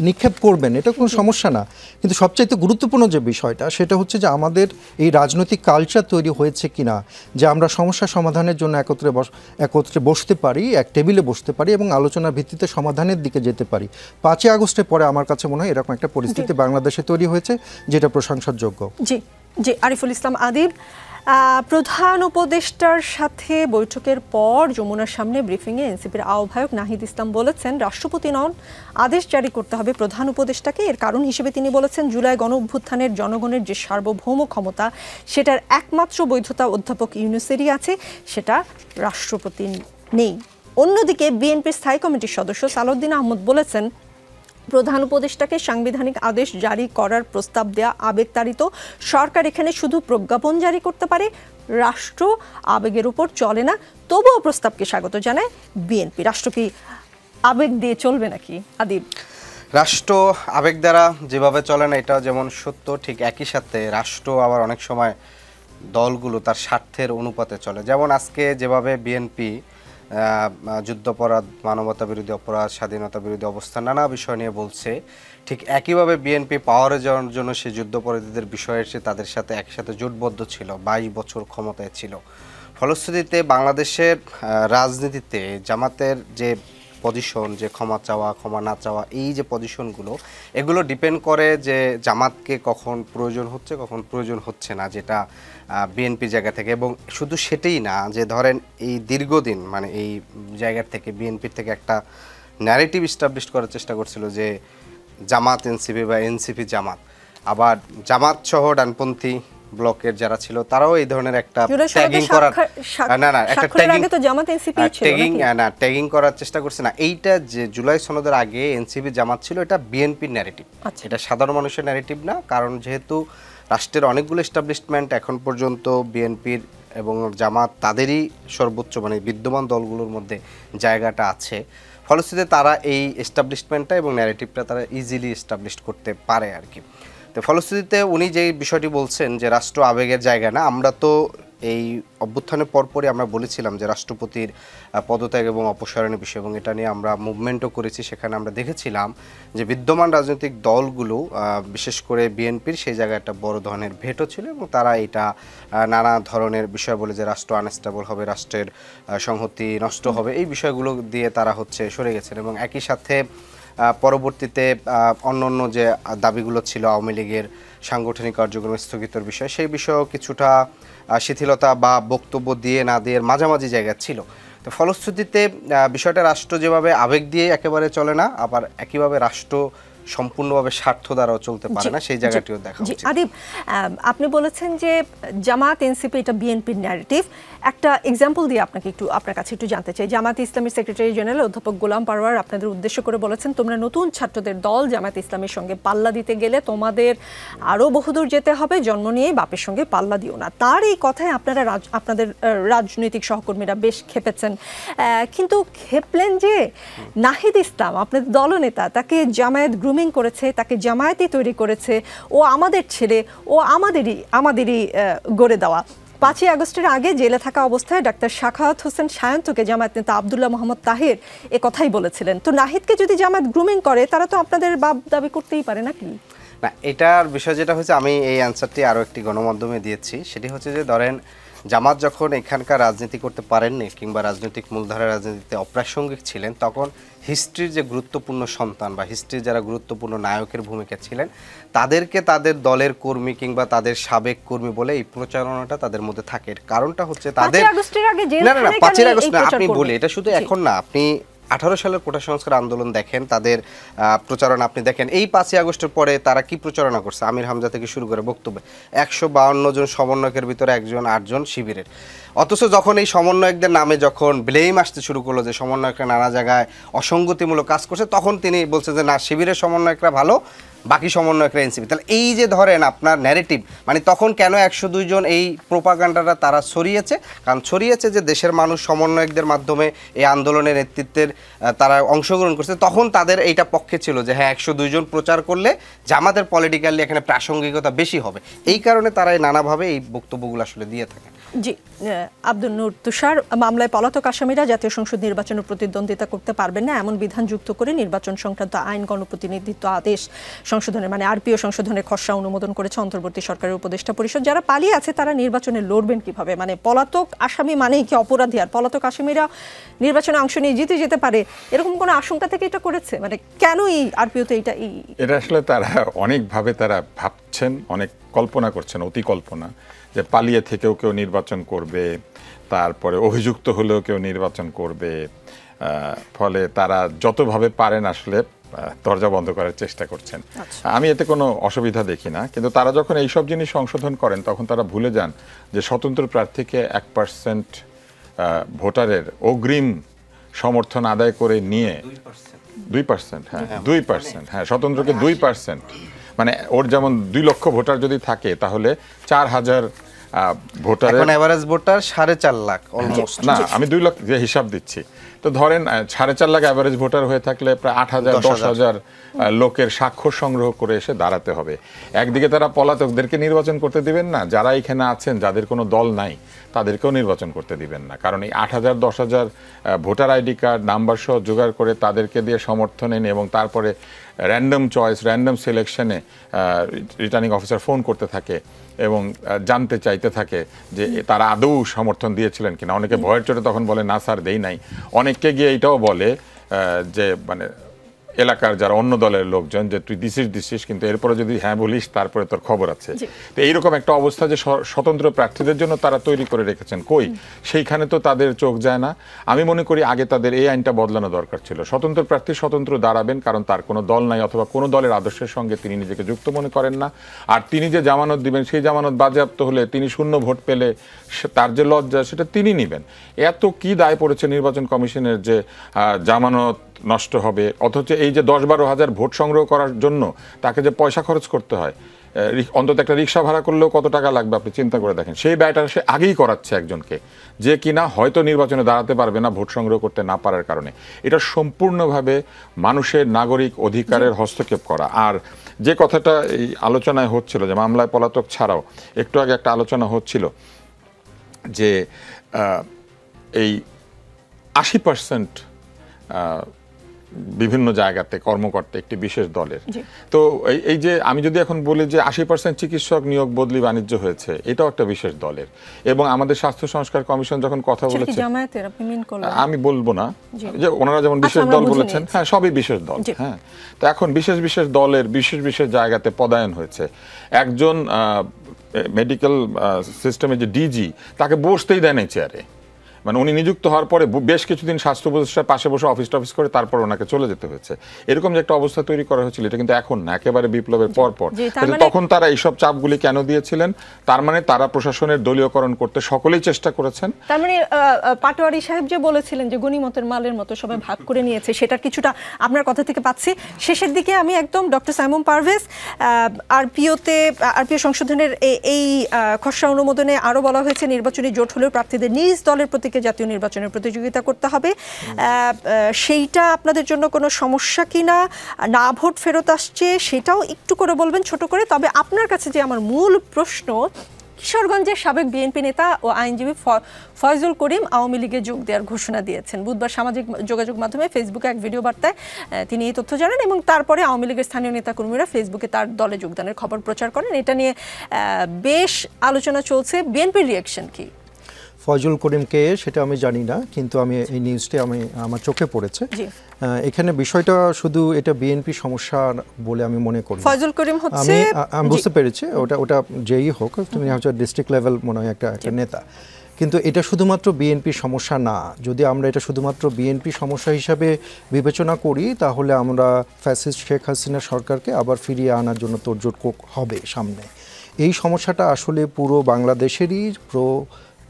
নিক্ষেপ করবেন, এটা কোনো সমস্যা না। কিন্তু সবচাইতে গুরুত্বপূর্ণ যে বিষয়টা সেটা হচ্ছে যে আমাদের এই রাজনৈতিক কালচার তৈরি হয়েছে কিনা যে আমরা সমস্যা সমাধানের জন্য একত্রে বসতে পারি, এক টেবিলে বসতে পারি এবং আলোচনার ভিত্তিতে সমাধানের দিকে যেতে পারি। 5ই আগস্টের পরে আমার কাছে মনে হয় এরকম একটা পরিস্থিতি বাংলাদেশে তৈরি হয়েছে যেটা প্রশংসার যোগ্য। জি, আরিফুল ইসলাম আদিব, প্রধান উপদেষ্টার সাথে বৈঠকের পর যমুনার সামনে ব্রিফিংয়ে এনসিপির আহ্বায়ক নাহিদ ইসলাম বলেছেন, রাষ্ট্রপতি নন, আদেশ জারি করতে হবে প্রধান উপদেষ্টাকে। এর কারণ হিসেবে তিনি বলেছেন, জুলাই গণ অভ্যুত্থানের জনগণের যে সার্বভৌম ক্ষমতা, সেটার একমাত্র বৈধতা অধ্যাপক ইউনূসেরই আছে, সেটা রাষ্ট্রপতি নেই। অন্যদিকে বিএনপির স্থায়ী কমিটির সদস্য সালাউদ্দিন আহমদ বলেছেন, প্রধান উপদেষ্টাকে সাংবিধানিক আদেশ জারি করার প্রস্তাব দেয়া আবেগতাড়িত। সরকার এখানে শুধু প্রজ্ঞাপন জারি করতে পারে, রাষ্ট্র আবেগের উপর চলে না। তবুও প্রস্তাবকে স্বাগত জানায় বিএনপি। রাষ্ট্র কি আবেগ দিয়ে চলবে নাকি আদিব? রাষ্ট্র আবেগ দ্বারা যেভাবে চলে না এটা যেমন সত্য, ঠিক একই সাথে রাষ্ট্র আবার অনেক সময় দলগুলো তার স্বার্থের অনুপাতে চলে। যেমন আজকে যেভাবে বিএনপি যুদ্ধাপরাধ, মানবতা বিরোধী অপরাধ, স্বাধীনতা বিরোধী অবস্থান, নানা বিষয় নিয়ে বলছে, ঠিক একইভাবে বিএনপি পাওয়ারে যাওয়ার জন্য সেই যুদ্ধাপরাধীদের বিষয়ে এসে তাদের সাথে একসাথে জোটবদ্ধ ছিল, 22 বছর ক্ষমতায় ছিল। ফলশ্রুতিতে বাংলাদেশের রাজনীতিতে জামাতের যে পজিশন, যে ক্ষমা চাওয়া, ক্ষমা না চাওয়া, এই যে পজিশনগুলো, এগুলো ডিপেন্ড করে যে জামাতকে কখন প্রয়োজন হচ্ছে, কখন প্রয়োজন হচ্ছে না, যেটা বিএনপি জায়গা থেকে। এবং শুধু সেটাই না, যে ধরেন এই দীর্ঘদিন মানে এই জায়গা থেকে বিএনপির থেকে একটা ন্যারেটিভ এস্টাবলিশ করার চেষ্টা করছিল যে জামাত এনসিপি বা এনসিপি জামাত। আবার জামাত সহ ডানপন্থী ব্লকের যারা ছিল তারাও এই ধরনের একটা ট্যাগিং করার ট্যাগিং করার চেষ্টা করছে না। এইটা যে জুলাই সনদের আগে এনসিপি জামাত ছিল, এটা বিএনপির ন্যারেটিভ, এটা সাধারণ মানুষের ন্যারেটিভ না। কারণ যেহেতু রাষ্ট্রের অনেকগুলো এস্টাবলিশমেন্ট এখন পর্যন্ত বিএনপির এবং জামাত তাদেরই সর্বোচ্চ মানে বিদ্যমান দলগুলোর মধ্যে জায়গাটা আছে, ফলশ্রুতিতে তারা এই এস্টাবলিশমেন্টটা এবং ন্যারেটিভটা তারা ইজিলি এস্টাবলিশ করতে পারে আর কি। তো ফলশ্রুতিতে উনি যে বিষয়টি বলছেন যে রাষ্ট্র আবেগের জায়গা না, আমরা তো এই অভ্যুত্থানের পরপরই আমরা বলেছিলাম যে রাষ্ট্রপতির পদত্যাগ এবং অপসারণের বিষয়, এবং এটা নিয়ে আমরা মুভমেন্টও করেছি। সেখানে আমরা দেখেছিলাম যে বিদ্যমান রাজনৈতিক দলগুলো, বিশেষ করে বিএনপির সেই জায়গায় একটা বড় ধরনের ভেটো ছিল, এবং তারা এটা নানা ধরনের বিষয় বলে যে রাষ্ট্র আনস্টেবল হবে, রাষ্ট্রের সংহতি নষ্ট হবে, এই বিষয়গুলো দিয়ে তারা সরে গেছেন। এবং একই সাথে পরবর্তীতে অন্য যে দাবিগুলো ছিল আওয়ামী লীগের সাংগঠনিক কার্যক্রম স্থগিতর বিষয়, সেই বিষয়েও কিছুটা শিথিলতা বা বক্তব্য দিয়ে না দিয়ে মাঝামাঝি জায়গা ছিল। তো ফলশ্রুতিতে বিষয়টা রাষ্ট্র যেভাবে আবেগ দিয়ে একেবারে চলে না, আবার একইভাবে রাষ্ট্র সম্পূর্ণভাবে স্বার্থ দ্বারাও চলতে পারে না, সেই জায়গাটিও দেখা উচিত। আদিব, আপনি বলেছেন যে জামাত এনসিপি এটা বিএনপির ন্যারেটিভ। একটা এক্সাম্পল দিয়ে আপনার কাছে একটু জানতে চাই। জামাত ইসলামের সেক্রেটারি জেনারেল অধ্যাপক গোলাম পারওয়ার আপনাদের উদ্দেশ্য করে বলেছেন, তোমরা নতুন ছাত্রদের দল, জামাত ইসলামের সঙ্গে পাল্লা দিতে গেলে তোমাদের আরও বহুদূর যেতে হবে, জন্ম নিয়ে বাপের সঙ্গে পাল্লা দিও না। তার এই কথায় আপনাদের রাজনৈতিক সহকর্মীরা বেশ খেপেছেন। কিন্তু খেপলেন যে নাহিদ ইসলাম আপনাদের দলনেতা, তাকে জামায়াত গ্রুমিং করেছে, তাকে জামায়াতই তৈরি করেছে, ও আমাদের ছেলে, ও আমাদেরই গড়ে দেওয়া। 5ই আগস্টের আগে জেলে থাকা অবস্থায় ডাক্তার সাখাওয়াত হোসেন সায়ন্তকে জামায়াত নেতা আব্দুল্লাহ মোহাম্মদ তাহের এ কথাই বলেছিলেন। তো নাহিদকে যদি জামায়াত গ্রুমিং করে, তারা তো আপনাদের বাপ দাবি করতেই পারে নাকি? না, এটার বিষয় যেটা হচ্ছে, আমি এই অ্যান্সারটি আরও একটি গণমাধ্যমে দিয়েছি। সেটি হচ্ছে যে ধরেন জামাত যখন এখানকার রাজনীতি করতে পারেননি, কিংবা রাজনৈতিক মূলধারার রাজনীতিতে অপ্রাসঙ্গিক ছিলেন, তখন হিস্ট্রির যে গুরুত্বপূর্ণ সন্তান বা হিস্ট্রির যারা গুরুত্বপূর্ণ নায়কের ভূমিকা ছিলেন, তাদেরকে তাদের দলের কর্মী কিংবা তাদের সাবেক কর্মী বলে এই প্রচারণাটা তাদের মধ্যে থাকে। কারণটা হচ্ছে তাদের না 5ই আগস্ট না, আপনি বলে এটা শুধু এখন না, আপনি 18 সালের কোটা সংস্কার আন্দোলন দেখেন, তাদের প্রচারণা আপনি দেখেন। এই 5ই আগস্টের পরে তারা কি প্রচারণা করছে, আমির হামজা থেকে শুরু করে বক্তব্যে 152 জন সমন্বয়কের ভিতরে 8 জন শিবিরের। অথচ যখন এই সমন্বয়কদের নামে যখন ব্লেম আসতে শুরু করলো যে সমন্বয়করা নানা জায়গায় অসঙ্গতিমূলক কাজ করছে, তখন তিনি বলছেন যে না, শিবিরের সমন্বয়করা ভালো, বাকি সমন্বয়করা এনসিপি। তাহলে এই যে ধরেন আপনার ন্যারেটিভ, মানে তখন কেন 102 জন এই প্রোপাগান্ডাটা তারা ছড়িয়েছে? কারণ ছড়িয়েছে যে দেশের মানুষ সমন্বয়কদের মাধ্যমে এই আন্দোলনের নেতৃত্বের তারা অংশগ্রহণ করছে, তখন তাদের এইটা পক্ষে ছিল যে হ্যাঁ 102 জন প্রচার করলে জামাতের পলিটিক্যালি এখানে প্রাসঙ্গিকতা বেশি হবে। এই কারণে তারা নানাভাবে এই বক্তব্যগুলো আসলে দিয়ে থাকে। জি, আব্দুল নূর তুষার, মামলায় পলাতক আসামিরা জাতীয় সংসদ নির্বাচনে প্রতিদ্বন্দ্বিতা করতে পারবেন না এমন বিধান যুক্ত করে নির্বাচন সংক্রান্ত আইন গণপ্রতিনিধিত্ব আদেশ সংশোধনের মানে আরপিও সংশোধনের খসড়া অনুমোদন করেছে অন্তর্বর্তী সরকারের উপদেষ্টা পরিষদ। যারা পালিয়ে আছে তারা নির্বাচনে লড়বেন কিভাবে? মানে পলাতক আসামি মানেই কি অপরাধী? আর পলাতক আসামিরা নির্বাচনে অংশ নিয়ে জিতে যেতে পারে, এরকম কোনো আশঙ্কা থেকে এটা করেছে? মানে কেন এই আরপিওতে এটা আসলে তারা অনেকভাবে তারা ভাবছেন, অনেক কল্পনা করছেন, অতি কল্পনা, যে পালিয়ে থেকেও কেউ নির্বাচন করবে, তারপরে অভিযুক্ত হলেও কেউ নির্বাচন করবে, ফলে তারা যতভাবে পারেন আসলে দরজা বন্ধ করার চেষ্টা করছেন। আমি এতে কোনো অসুবিধা দেখি না, কিন্তু তারা যখন এইসব জিনিস সংশোধন করেন তখন তারা ভুলে যান যে স্বতন্ত্র প্রার্থীকে 1% ভোটারের অগ্রিম সমর্থন আদায় করে নিয়ে 2%, হ্যাঁ 2%, হ্যাঁ স্বতন্ত্রকে 2%, মানে ওর যেমন 2 লক্ষ ভোটার যদি থাকে তাহলে 4,000 ভোটারের, এখন এভারেজ ভোটার 4.5 লাখ অলমোস্ট। না আমি 2 লাখ যে হিসাব দিচ্ছি, তো ধরেন 4.5 লাখ অ্যাভারেজ ভোটার হয়ে থাকলে প্রায় 8,000 10,000 লোকের স্বাক্ষর সংগ্রহ করে এসে দাঁড়াতে হবে। একদিকে তারা পলাতকদেরকে নির্বাচন করতে দিবেন না, যারা এখানে আছেন যাদের কোনো দল নাই তাদেরকেও নির্বাচন করতে দিবেন না, কারণ এই 8,000 10,000 ভোটার আইডি কার্ড নাম্বার সহ জোগাড় করে তাদেরকে দিয়ে সমর্থন এনে এবং তারপরে র্যান্ডম চয়েস, র্যান্ডম সিলেকশনে রিটার্নিং অফিসার ফোন করতে থাকে এবং জানতে চাইতে থাকে যে তারা আদৌ সমর্থন দিয়েছিলেন কিনা। অনেকে ভয়ের চোটে তখন বলে না স্যার দেই নাই, অনেককে গিয়ে এটাও বলে যে মানে এলাকার যারা অন্য দলের লোকজন যে তুই দিছিস কিন্তু এরপরে যদি হ্যাঁ বলিস তারপরে তোর খবর আছে। তো এইরকম একটা অবস্থা যে স্বতন্ত্র প্রার্থীদের জন্য তারা তৈরি করে রেখেছেন, কই সেইখানে তো তাদের চোখ যায় না। আমি মনে করি আগে তাদের এই আইনটা বদলানো দরকার ছিল। স্বতন্ত্র প্রার্থী স্বতন্ত্র দাঁড়াবেন কারণ তার কোনো দল নাই অথবা কোনো দলের আদর্শের সঙ্গে তিনি নিজেকে যুক্ত মনে করেন না, আর তিনি যে জামানত দিবেন সেই জামানত বাজেয়াপ্ত হলে তিনি শূন্য ভোট পেলে তার যে লজ্জা সেটা তিনি নেবেন। এত কি দায় পড়েছে নির্বাচন কমিশনের যে জামানত নষ্ট হবে, অথচ এই যে 10-12 হাজার ভোট সংগ্রহ করার জন্য তাকে যে পয়সা খরচ করতে হয়, অন্তত একটা রিক্সা ভাড়া করলেও কত টাকা লাগবে আপনি চিন্তা করে দেখেন। সেই ব্যয়টা সে আগেই করাচ্ছে একজনকে যে কিনা হয়তো নির্বাচনে দাঁড়াতে পারবে না ভোট সংগ্রহ করতে না পারার কারণে। এটা সম্পূর্ণভাবে মানুষের নাগরিক অধিকারের হস্তক্ষেপ করা। আর যে কথাটা এই আলোচনায় হচ্ছিল যে মামলায় পলাতক ছাড়াও একটু আগে একটা আলোচনা হচ্ছিল যে এই 80% বিভিন্ন জায়গাতে কর্মকর্তা একটি বিশেষ দলের। তো এই যে আমি যদি এখন বলি যে 80% চিকিৎসক নিয়োগ বদলি বাণিজ্য হয়েছে, এটাও একটা বিশেষ দলের। এবং আমাদের স্বাস্থ্য সংস্কার কমিশন যখন কথা বলেছে, আমি বলবো না যে ওনারা যেমন বিশেষ দল বলেছেন, হ্যাঁ সবই বিশেষ দল। হ্যাঁ, তো এখন বিশেষ বিশেষ দলের বিশেষ বিশেষ জায়গাতে পদায়ন হয়েছে। একজন মেডিকেল সিস্টেমে যে ডিজি, তাকে বসতেই দেয় না চেয়ারে, মানে উনি নিযুক্ত হওয়ার পরে বেশ কিছুদিন স্বাস্থ্য উপদেষ্টার পাশে বসে অফিস করে তারপর ওনাকে চলে যেতে হয়েছে। এরকম যে একটা অবস্থা তৈরি করা হয়েছিল, এটা কিন্তু এখন না, একেবারে বিপ্লবের পর। তখন তারা এইসব চাপগুলি কেন দিয়েছিলেন? তার মানে তারা প্রশাসনের দলীয়করণ করতে সকলেই চেষ্টা করেছেন। তার মানে পাটোয়ারি সাহেব যে বলেছিলেন যে গনিমতের মালের মতো সবাই ভাগ করে নিয়েছে, সেটার কিছুটা আপনার কথা থেকে পাচ্ছি। শেষের দিকে আমি একদম ডক্টর সাইমন পারভেজ, আরপিও সংশোধনের এই খসড়া অনুমোদনে আরও বলা হয়েছে নির্বাচনী জোট হলেও প্রার্থীদের নিজ দলের প্রতি জাতীয় নির্বাচনের প্রতিযোগিতা করতে হবে। সেইটা আপনাদের জন্য কোনো সমস্যা কিনা, না ভোট ফেরত আসছে সেটাও একটু করে বলবেন ছোট করে। তবে আপনার কাছে যে আমার মূল প্রশ্ন, কিশোরগঞ্জের সাবেক বিএনপি নেতা ও আইনজীবী ফয়জুল করিম আওয়ামী লীগে যোগ দেওয়ার ঘোষণা দিয়েছেন। বুধবার সামাজিক যোগাযোগ মাধ্যমে ফেসবুকে এক ভিডিও বার্তায় তিনি এই তথ্য জানান এবং তারপরে আওয়ামী লীগের স্থানীয় নেতাকর্মীরা ফেসবুকে তার দলে যোগদানের খবর প্রচার করেন। এটা নিয়ে বেশ আলোচনা চলছে, বিএনপির রিঅ্যাকশন কি? ফয়জুল করিমকে সেটা আমি জানি না, কিন্তু আমি এই নিউজটি আমার চোখে পড়েছে। এখানে বিষয়টা শুধু এটা বিএনপি সমস্যা বলে আমি মনে করি। ফয়জুল করিম হচ্ছে, আমি বুঝতে পেরেছি ওটা যেই হোক, তুমি হচ্ছে ডিস্ট্রিক্ট লেভেল মনে হয় একটা নেতা, কিন্তু এটা শুধুমাত্র বিএনপি সমস্যা না। যদি আমরা এটা শুধুমাত্র বিএনপি সমস্যা হিসাবে বিবেচনা করি তাহলে আমরা ফ্যাসিস্ট শেখ হাসিনা সরকারকে আবার ফিরিয়ে আনার জন্য তোড়জোড় হবে সামনে। এই সমস্যাটা আসলে পুরো বাংলাদেশেরই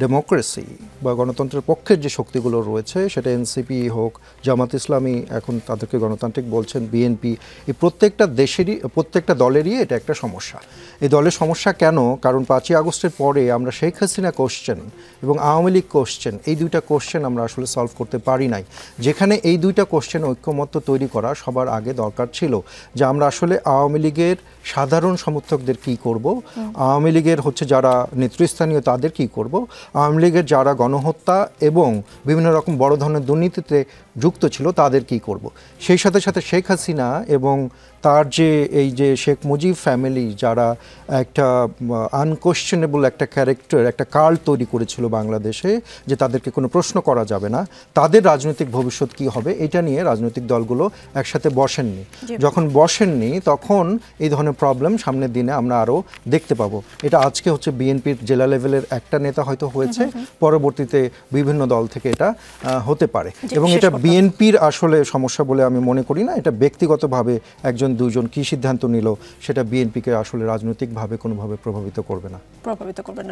ডেমোক্রেসি বা গণতন্ত্রের পক্ষের যে শক্তিগুলো রয়েছে, সেটা এনসিপি হোক, জামাত ইসলামী, এখন তাদেরকে গণতান্ত্রিক বলছেন, বিএনপি, এই প্রত্যেকটা দলেরই এটা একটা সমস্যা। এই দলের সমস্যা কেন? কারণ 5ই আগস্টের পরে আমরা শেখ হাসিনা কোশ্চেন এবং আওয়ামী লীগ কোশ্চেন, এই দুইটা কোশ্চেন আমরা আসলে সলভ করতে পারি নাই। যেখানে এই দুইটা কোশ্চেন ঐক্যমত্য তৈরি করা সবার আগে দরকার ছিল, যে আমরা আসলে আওয়ামী লীগের সাধারণ সমর্থকদের কি করব, আওয়ামী লীগের যারা নেতৃস্থানীয় তাদের কি করব, আওয়ামী লীগের যারা গণহত্যা এবং বিভিন্ন রকম বড় ধরনের দুর্নীতিতে যুক্ত ছিল তাদের কি করব। সেই সাথে সাথে শেখ হাসিনা এবং তার যে এই যে শেখ মুজিব ফ্যামিলি যারা একটা আনকোয়েশ্চেনেবল একটা ক্যারেক্টার, একটা কাল তৈরি করেছিল বাংলাদেশে, যে তাদেরকে কোনো প্রশ্ন করা যাবে না, তাদের রাজনৈতিক ভবিষ্যৎ কি হবে এটা নিয়ে রাজনৈতিক দলগুলো একসাথে বসেননি। যখন বসেননি তখন এই ধরনের প্রবলেম সামনের দিনে আমরা আরও দেখতে পাবো। এটা আজকে হচ্ছে বিএনপির জেলা লেভেলের একটা নেতা হয়তো হয়েছে, পরবর্তীতে বিভিন্ন দল থেকে এটা হতে পারে। এবং এটা বিএনপির আসলে সমস্যা বলে আমি মনে করি না। এটা ব্যক্তিগতভাবে একজন দুজন কি সিদ্ধান্ত নিল সেটা বিএনপিকে আসলে রাজনৈতিকভাবে কোনোভাবে প্রভাবিত করবে না।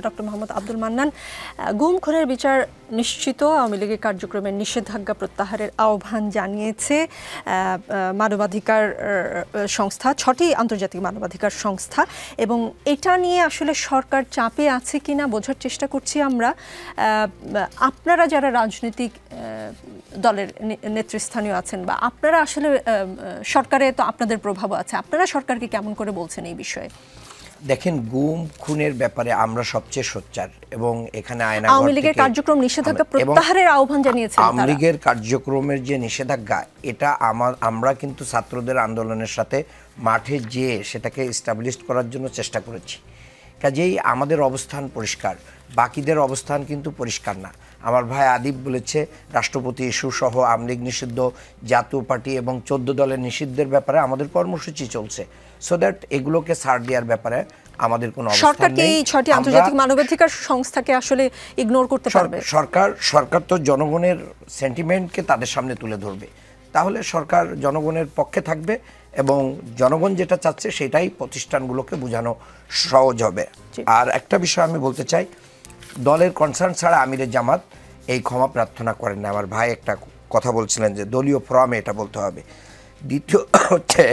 ডক্টর মোহাম্মদ আব্দুল মান্নান, গুম খুনের বিচার নিশ্চিত, আওয়ামী লীগের কার্যক্রমের নিষেধাজ্ঞা প্রত্যাহারের আহ্বান জানিয়েছে মানবাধিকার সংস্থা, 6টি আন্তর্জাতিক মানবাধিকার সংস্থা, এবং এটা নিয়ে আসলে সরকার চাপে আছে কিনা বোঝার চেষ্টা করছি আমরা। আপনারা যারা রাজনৈতিক দলের নেতৃস্থানীয় আছেন বা আপনারা আসলে সরকারে তো আপনাদের প্রভাব আছে, আপনারা সরকারকে কেমন করে বলছেন এই বিষয়ে? দেখেন, গুম খুনের ব্যাপারে আমরা সবচেয়ে সোচ্চার এবং এখানে আওয়ামী লীগের কার্যক্রম নিষেধাজ্ঞা প্রত্যাহারের আহ্বান জানিয়েছেন। আওয়ামী লীগের কার্যক্রমের যে নিষেধাজ্ঞা, এটা আমরা কিন্তু ছাত্রদের আন্দোলনের সাথে মাঠে যেয়ে সেটাকে এস্টাবলিশ করার জন্য চেষ্টা করেছি। কাজেই আমাদের অবস্থান পরিষ্কার, বাকিদের অবস্থান কিন্তু পরিষ্কার না। আমার ভাই আদিব বলেছে রাষ্ট্রপতি ইস্যু সহ আওয়ামী লীগ নিষিদ্ধ, জাতীয় পার্টি এবং 14 দলের নিষিদ্ধের ব্যাপারে আমাদের কর্মসূচি চলছে, সো দ্যাট এগুলোকে ছাড় দেওয়ার ব্যাপারে আমাদের কোনো অবস্থান নেই। সরকার এই 6টি আন্তর্জাতিক মানবাধিকার সংস্থাকে আসলে ইগনোর করতে পারবে? সরকার তো জনগণের সেন্টিমেন্টকে তাদের সামনে তুলে ধরবে, তাহলে সরকার জনগণের পক্ষে থাকবে এবং জনগণ যেটা চাচ্ছে সেটাই প্রতিষ্ঠানগুলোকে বোঝানো সহজ হবে। আর একটা বিষয় আমি বলতে চাই, দলের কনসার্ন ছাড়া আমিরে জামাত এই ক্ষমা প্রার্থনা করেন না। আমার ভাই একটা কথা বলছিলেন যে দলীয় ফোরামে এটা বলতে হবে। দ্বিতীয় হচ্ছে,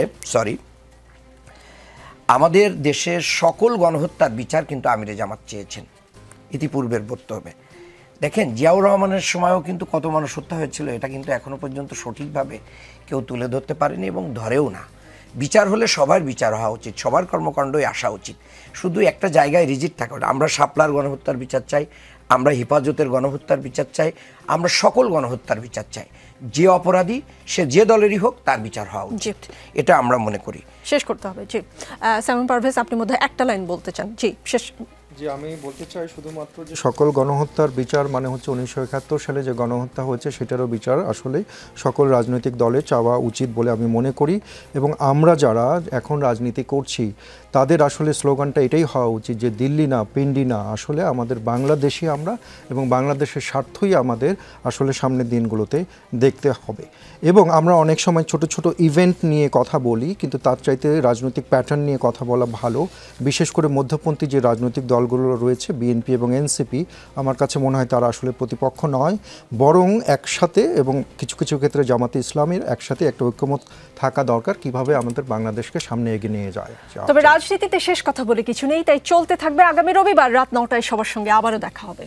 আমাদের দেশের সকল গণহত্যার বিচার কিন্তু আমিরে জামাত চেয়েছেন, ইতিপূর্বের বলতে হবে। দেখেন, জিয়াউর রহমানের সময়ও কিন্তু কত মানুষ হত্যা হয়েছিল, এটা কিন্তু এখনো পর্যন্ত সঠিকভাবে কেউ তুলে ধরতে পারেনি এবং ধরেও না। বিচার হলে সবার বিচার হওয়া উচিত, সবার কর্মকাণ্ডই আসা উচিত, শুধু একটা জায়গায় রিজিট থাকা। আমরা শাপলার গণহত্যার বিচার চাই, আমরা হেফাজতের গণহত্যার বিচার চাই, আমরা সকল গণহত্যার বিচার চাই। যে অপরাধী সে যে দলেরই হোক তার বিচার হওয়া উচিত, এটা আমরা মনে করি। শেষ করতে হবে। জি, সাইমন পারভেজ, আপনি মধ্যে একটা লাইন বলতে চান? জি, শেষ। যে আমি বলতে চাই শুধুমাত্র যে সকল গণহত্যার বিচার মানে হচ্ছে 1971 সালে যে গণহত্যা হয়েছে সেটারও বিচার আসলে সকল রাজনৈতিক দলে চাওয়া উচিত বলে আমি মনে করি। এবং আমরা যারা এখন রাজনীতি করছি তাদের আসলে স্লোগানটা এটাই হওয়া উচিত যে দিল্লি না, পিন্ডি না, আসলে আমাদের বাংলাদেশি আমরা, এবং বাংলাদেশের স্বার্থই আমাদের আসলে সামনের দিনগুলোতে দেখতে হবে। এবং আমরা অনেক সময় ছোট ছোট ইভেন্ট নিয়ে কথা বলি, কিন্তু তার চাইতে রাজনৈতিক প্যাটার্ন নিয়ে কথা বলা ভালো। বিশেষ করে মধ্যপন্থী যে রাজনৈতিক দলগুলো রয়েছে বিএনপি এবং এনসিপি, আমার কাছে মনে হয় তারা আসলে প্রতিপক্ষ নয়, বরং একসাথে, এবং কিছু কিছু ক্ষেত্রে জামাতে ইসলামের একসাথে একটা ঐক্যমত থাকা দরকার কিভাবে আমাদের বাংলাদেশকে সামনে এগিয়ে নিয়ে যায়। তবে রাজনীতিতে শেষ কথা বলে কিছু নেই, তাই চলতে থাকবে। আগামী রবিবার রাত 9টায় সবার সঙ্গে আবারও দেখা হবে।